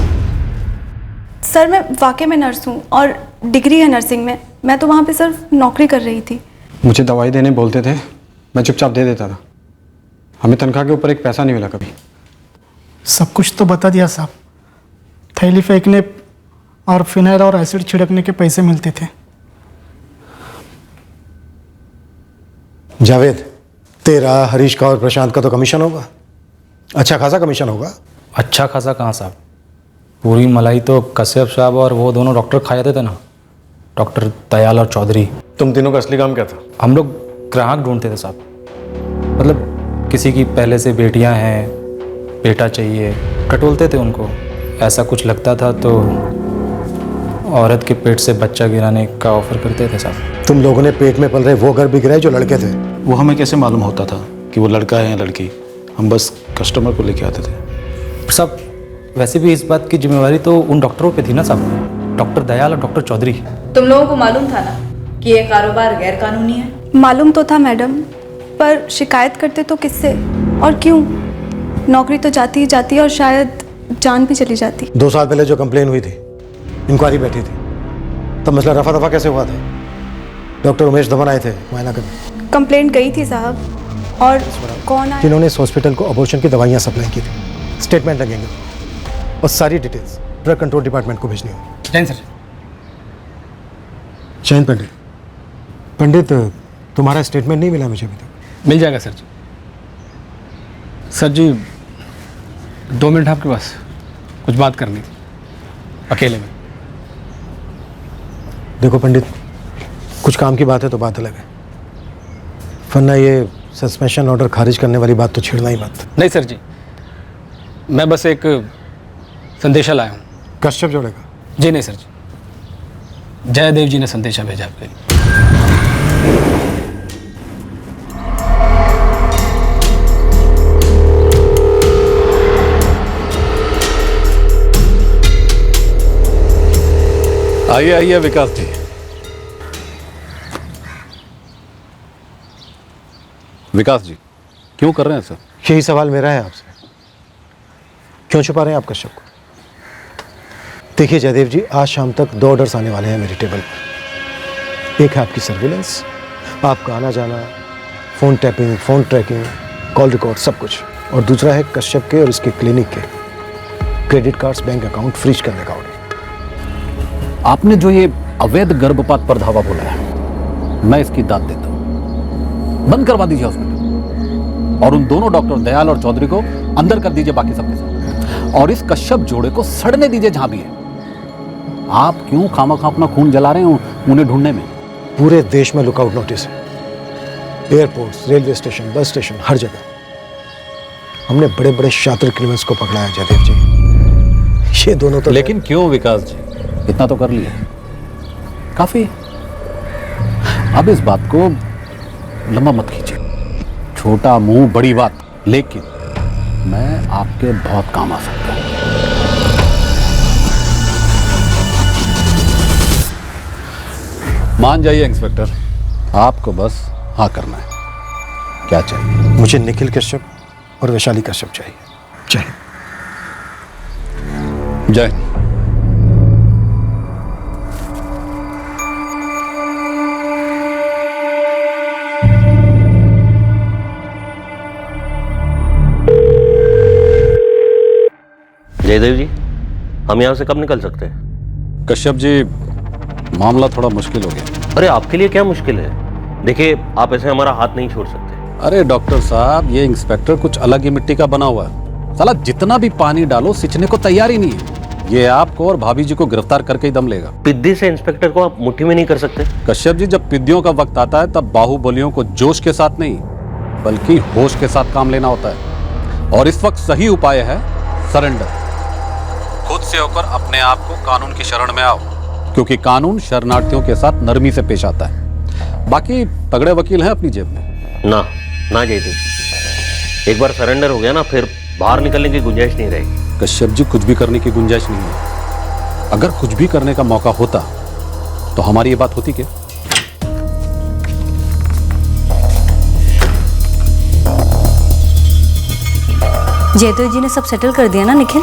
सर, मैं वाकई में नर्स हूँ और डिग्री है नर्सिंग में। मैं तो वहाँ पे सिर्फ नौकरी कर रही थी। मुझे दवाई देने बोलते थे, मैं चुपचाप दे देता था। हमें तनख्वाह के ऊपर एक पैसा नहीं मिला कभी। सब कुछ तो बता दिया साहब। थैली फेंकने और फिनाइल और एसिड छिड़कने के पैसे मिलते थे। जावेद, तेरा, हरीश का और प्रशांत का तो कमीशन होगा, अच्छा खासा कमीशन होगा। अच्छा खासा कहाँ साहब, पूरी मलाई तो कश्यप साहब और वो दोनों डॉक्टर खा जाते थे ना, डॉक्टर दयाल और चौधरी। तुम तीनों का असली काम क्या था? हम लोग ग्राहक ढूंढते थे साहब। मतलब किसी की पहले से बेटियां हैं, बेटा चाहिए, टटोलते थे उनको। ऐसा कुछ लगता था तो औरत के पेट से बच्चा गिराने का ऑफर करते थे साहब। तुम लोगों ने पेट में पल रहे वो गर्भ भी गिराए जो लड़के थे? वो हमें कैसे मालूम होता था कि वो लड़का है या लड़की? हम बस कस्टमर को लेके आते थे साहब। वैसे भी इस बात की जिम्मेवारी तो उन डॉक्टरों पे थी ना साहब, डॉक्टर दयाल और डॉक्टर चौधरी। तुम लोगों को मालूम था ना कि ये कारोबार गैर कानूनी है? मालूम तो था मैडम, पर शिकायत करते तो किससे और क्यों? नौकरी तो जाती ही जाती और शायद जान भी चली जाती। 2 साल पहले जो कंप्लेन हुई थी, इंक्वायरी बैठी थी, तब मसला रफा दफा कैसे हुआ था? डॉक्टर उमेश धवन आए थे मुआयना करने। कंप्लेंट गई थी साहब। और कौन आया? जिन्होंने इस हॉस्पिटल को अबॉर्शन की दवाइयाँ सप्लाई की थी। स्टेटमेंट लगेंगे और सारी डिटेल्स ड्रग कंट्रोल डिपार्टमेंट को भेजनी होगी। जैन सर। जैन पंडित, पंडित तुम्हारा स्टेटमेंट नहीं मिला मुझे अभी तक। मिल जाएगा सर जी। सर जी 2 मिनट आपके पास, कुछ बात करनी थी अकेले में। देखो पंडित, कुछ काम की बात है तो बात अलग है, वरना ये सस्पेंशन ऑर्डर खारिज करने वाली बात तो छेड़ना ही मत। नहीं सर जी, मैं बस एक संदेशा लाया हूँ। कश्यप जोड़े का? जी नहीं सर जी, जयदेव जी ने संदेशा भेजा आपके लिए। आइए आइए विकास जी। विकास जी क्यों कर रहे हैं सर? यही सवाल मेरा है आपसे, क्यों छुपा रहे हैं आप कश्यप को? देखिए जयदेव जी, आज शाम तक 2 ऑर्डर्स आने वाले हैं मेरे टेबल पर। एक है आपकी सर्विलेंस, आपका आना जाना, phone tapping, phone tracking, call record, सब कुछ। और दूसरा है कश्यप के और इसके क्लिनिक के credit cards, bank account freeze करने का ऑर्डर। आपने जो ये अवैध गर्भपात पर धावा बोला है, मैं इसकी दाद देता हूं। बंद करवा दीजिए हॉस्पिटल और उन दोनों डॉक्टर दयाल और चौधरी को अंदर कर दीजिए बाकी सबके साथ, और इस कश्यप जोड़े को सड़ने दीजिए जहां भी है। आप क्यों खामखा अपना खून जला रहे हैं उन्हें ढूंढने में? पूरे देश में लुकआउट नोटिस है, airports, railway station, bus station, हर जगह। हमने बड़े बड़े शातिर क्रिमिनल्स को पकड़ा है जयदेव जी। ये दोनों तो लेकिन क्यों विकास जी, इतना तो कर लिया, काफी। अब इस बात को लंबा मत खींचिए, छोटा मुंह बड़ी बात। लेकिन मैं आपके बहुत काम आ सकता हूं। मान जाइए इंस्पेक्टर, आपको बस हाँ करना है। क्या चाहिए? मुझे निखिल कश्यप और वैशाली कश्यप चाहिए। चाहिए। जय। जयदेव जी, हम यहाँ से कब निकल सकते हैं? कश्यप जी, मामला थोड़ा मुश्किल हो गया। अरे आपके लिए क्या मुश्किल है? देखिए, आप ऐसे हमारा हाथ नहीं छोड़ सकते। अरे डॉक्टर साहब, ये इंस्पेक्टर कुछ अलग ही मिट्टी का बना हुआ है। साला जितना भी पानी डालो सिंचने को तैयार ही नहीं है। ये आपको और भाभी जी को गिरफ्तार करके ही दम लेगा। पिद्दी से इंस्पेक्टर को आप मुट्ठी में नहीं कर सकते? कश्यप जी, जब पिद्दियों का वक्त आता है तब बाहुबलियों को जोश के साथ नहीं बल्कि होश के साथ काम लेना होता है। और इस वक्त सही उपाय है सरेंडर। खुद से होकर अपने आप को कानून की शरण में आओ, क्योंकि कानून शरणार्थियों के साथ नरमी से पेश आता है। बाकी तगड़े वकील हैं अपनी जेब में। ना ना जयदेव, एक बार सरेंडर हो गया ना, फिर बाहर निकलने की गुंजाइश नहीं रहेगी। कश्यप जी, कुछ भी करने की गुंजाइश नहीं है। अगर कुछ भी करने का मौका होता तो हमारी ये बात होती क्या? जयदेव जी ने सब सेटल कर दिया ना निखिल?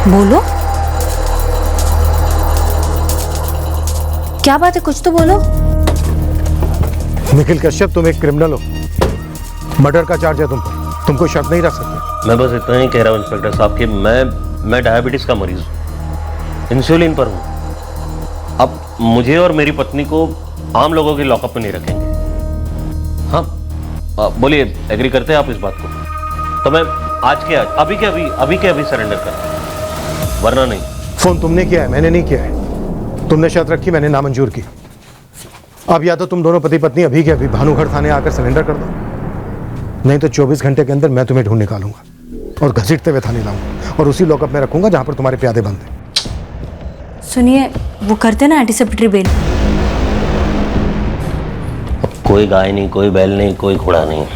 बोलो, क्या बात है, कुछ तो बोलो। निखिल कश्यप, तुम एक क्रिमिनल हो। मर्डर का चार्ज है तुम पर, तुम कोई शर्त नहीं रख सकते। मैं बस इतना ही कह रहा हूँ इंस्पेक्टर साहब कि मैं डायबिटीज का मरीज हूँ, इंसुलिन पर हूँ। अब मुझे और मेरी पत्नी को आम लोगों के लॉकअप में नहीं रखेंगे। हाँ बोलिए, एग्री करते हैं आप इस बात को? तो मैं आज के आज, अभी के अभी सरेंडर करता हूँ, वरना नहीं। फोन तुमने किया है, मैंने नहीं किया है। तुमने शर्त रखी, मैंने नामंजूर की। अब या तो तुम दोनों पति पत्नी अभी के अभी भानुगढ़ थाने आकर सरेंडर कर दो, नहीं तो 24 घंटे के अंदर मैं तुम्हें ढूंढ निकालूंगा और घसीटते हुए थाने लाऊंगा और उसी लॉकअप में रखूंगा जहां पर तुम्हारे प्यादे बंद हैं। सुनिए, वो करते ना एंटीसिपेटरी बेल। अब कोई गाय नहीं, कोई बैल नहीं, कोई घोड़ा नहीं,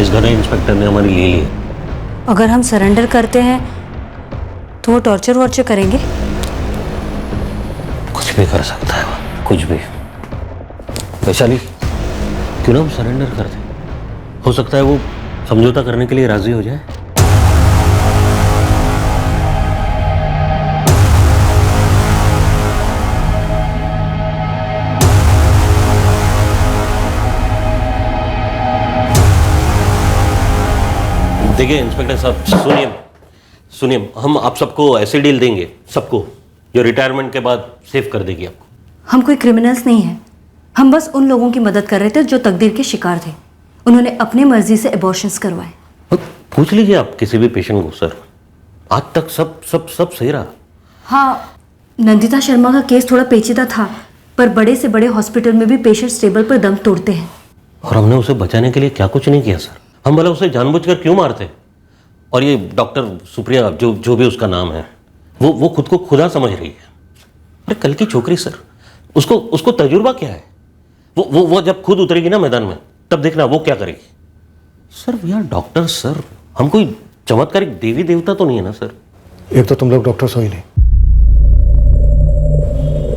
इस घर इंस्पेक्टर ने हमारी ले ली। अगर हम सरेंडर करते हैं तो वो टॉर्चर वॉर्चर करेंगे? कुछ भी कर सकता है वो, कुछ भी। वैशाली, क्यों ना हम सरेंडर कर दें? हो सकता है वो समझौता करने के लिए राजी हो जाए। देखिए इंस्पेक्टर साहब, सुनिए, हम आप सबको ऐसे डील देंगे, सबको, जो रिटायरमेंट के बाद सेव कर देगी आपको। हम कोई क्रिमिनल्स नहीं हैं, हम बस उन लोगों की मदद कर रहे थे जो तकदीर के शिकार थे। उन्होंने अपनी मर्जी से एबॉर्शंस करवाए। पूछ लीजिए आप किसी भी पेशेंट को सर, आज तक सब सब सब सही रहा। हाँ, नंदिता शर्मा का केस थोड़ा पेचीदा था, पर बड़े से बड़े हॉस्पिटल में भी पेशेंट्स टेबल पर दम तोड़ते हैं। और हमने उसे बचाने के लिए क्या कुछ नहीं किया सर। हम भला उसे जानबूझकर क्यों मारते? और ये डॉक्टर सुप्रिया, जो भी उसका नाम है, वो खुद को खुदा समझ रही है। अरे कल की छोकरी सर, उसको तजुर्बा क्या है? वो जब खुद उतरेगी ना मैदान में, तब देखना वो क्या करेगी। Sir we are doctor sir, हम कोई चमत्कारिक देवी देवता तो नहीं है ना सर। एक तो तुम लोग डॉक्टर्स हो ही नहीं,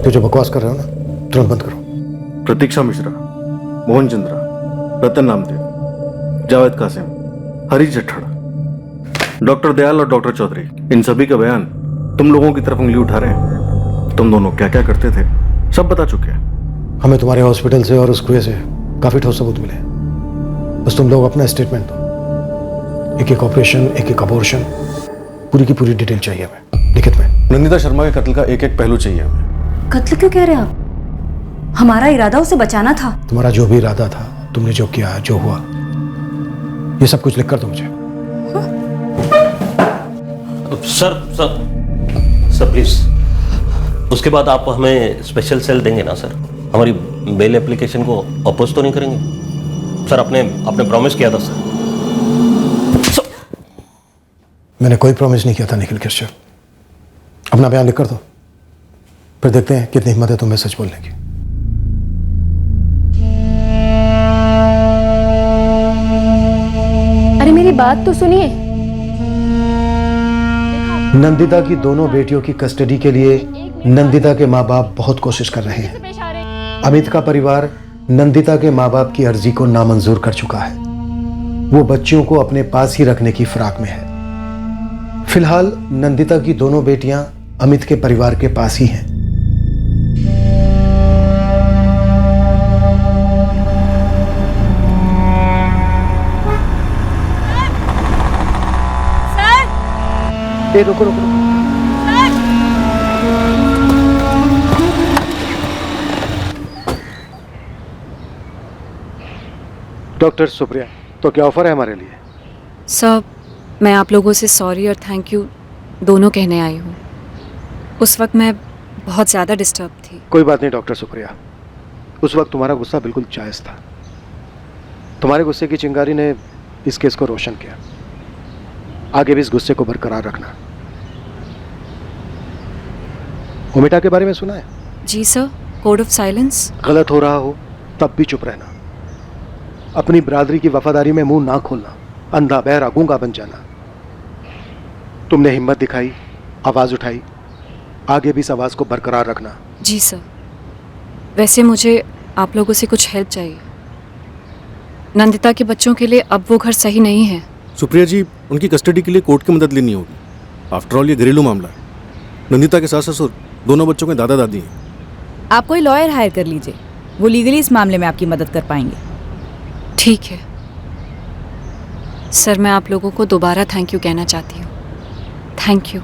तो जो बकवास कर रहे हो ना, तुरंत बंद करो। प्रतीक्षा मिश्रा, मोहन चंद्रा, रतन नामदेव, जावेद कासिम, हरीश जट्ठड़, डॉक्टर दयाल और डॉक्टर चौधरी, इन सभी का बयान तुम लोगों की तरफ उंगली उठा रहे हैं। तुम दोनों क्या क्या करते थे सब बता चुके हैं। हमें तुम्हारे हॉस्पिटल से और उस कुएं से काफी ठोस सबूत मिले। बस तुम लोग अपना स्टेटमेंट दो। एक एक ऑपरेशन, एक एक अबॉर्शन, पूरी की पूरी डिटेल चाहिए हमें, लिखित में। नंदिता शर्मा के कत्ल का एक एक पहलू चाहिए हमें। कत्ल क्यों कह रहे हैं आप? हमारा इरादा उसे बचाना था। तुम्हारा जो भी इरादा था, तुमने जो किया, जो हुआ, ये सब कुछ लिख कर दो मुझे। सर प्लीज, उसके बाद आप हमें स्पेशल सेल देंगे ना सर? हमारी बेल एप्लीकेशन को अपोज तो नहीं करेंगे सर? आपने प्रॉमिस किया था सर। मैंने कोई प्रॉमिस नहीं किया था निखिल कश्यप। अपना बयान लिख कर दो, फिर देखते हैं कितनी हिम्मत है तुम्हें सच बोलने की। अरे मेरी बात तो सुनिए। नंदिता की दोनों बेटियों की कस्टडी के लिए नंदिता के माँ बाप बहुत कोशिश कर रहे हैं। अमित का परिवार नंदिता के माँ बाप की अर्जी को नामंजूर कर चुका है। वो बच्चियों को अपने पास ही रखने की फिराक में है। फिलहाल नंदिता की दोनों बेटियां अमित के परिवार के पास ही हैं। सर! रुको रुको रुको। डॉक्टर सुप्रिया, तो क्या ऑफर है हमारे लिए? सर, मैं आप लोगों से सॉरी और थैंक यू दोनों कहने आई हूँ। उस वक्त मैं बहुत ज़्यादा डिस्टर्ब थी। कोई बात नहीं डॉक्टर सुप्रिया, उस वक्त तुम्हारा गुस्सा बिल्कुल जायज़ था। तुम्हारे गुस्से की चिंगारी ने इस केस को रोशन किया। आगे भी इस गुस्से को बरकरार रखना। ओमिटा के बारे में सुना है? जी सर, कोड ऑफ साइलेंस। गलत हो रहा हो तब भी चुप रहना। अपनी बिरादरी की वफादारी में मुंह ना खोलना, अंधा बहरा गूंगा बन जाना। तुमने हिम्मत दिखाई, आवाज उठाई, आगे भी इस आवाज को बरकरार रखना। जी सर। वैसे मुझे आप लोगों से कुछ हेल्प चाहिए। नंदिता के बच्चों के लिए अब वो घर सही नहीं है। सुप्रिया जी, उनकी कस्टडी के लिए कोर्ट की मदद लेनी होगी। आफ्टर ऑल ये घरेलू मामला है। नंदिता के सास ससुर दोनों बच्चों के दादा दादी हैं। आप कोई लॉयर हायर कर लीजिए, वो लीगली इस मामले में आपकी मदद कर पाएंगे। ठीक है सर, मैं आप लोगों को दोबारा थैंक यू कहना चाहती हूँ। Thank you.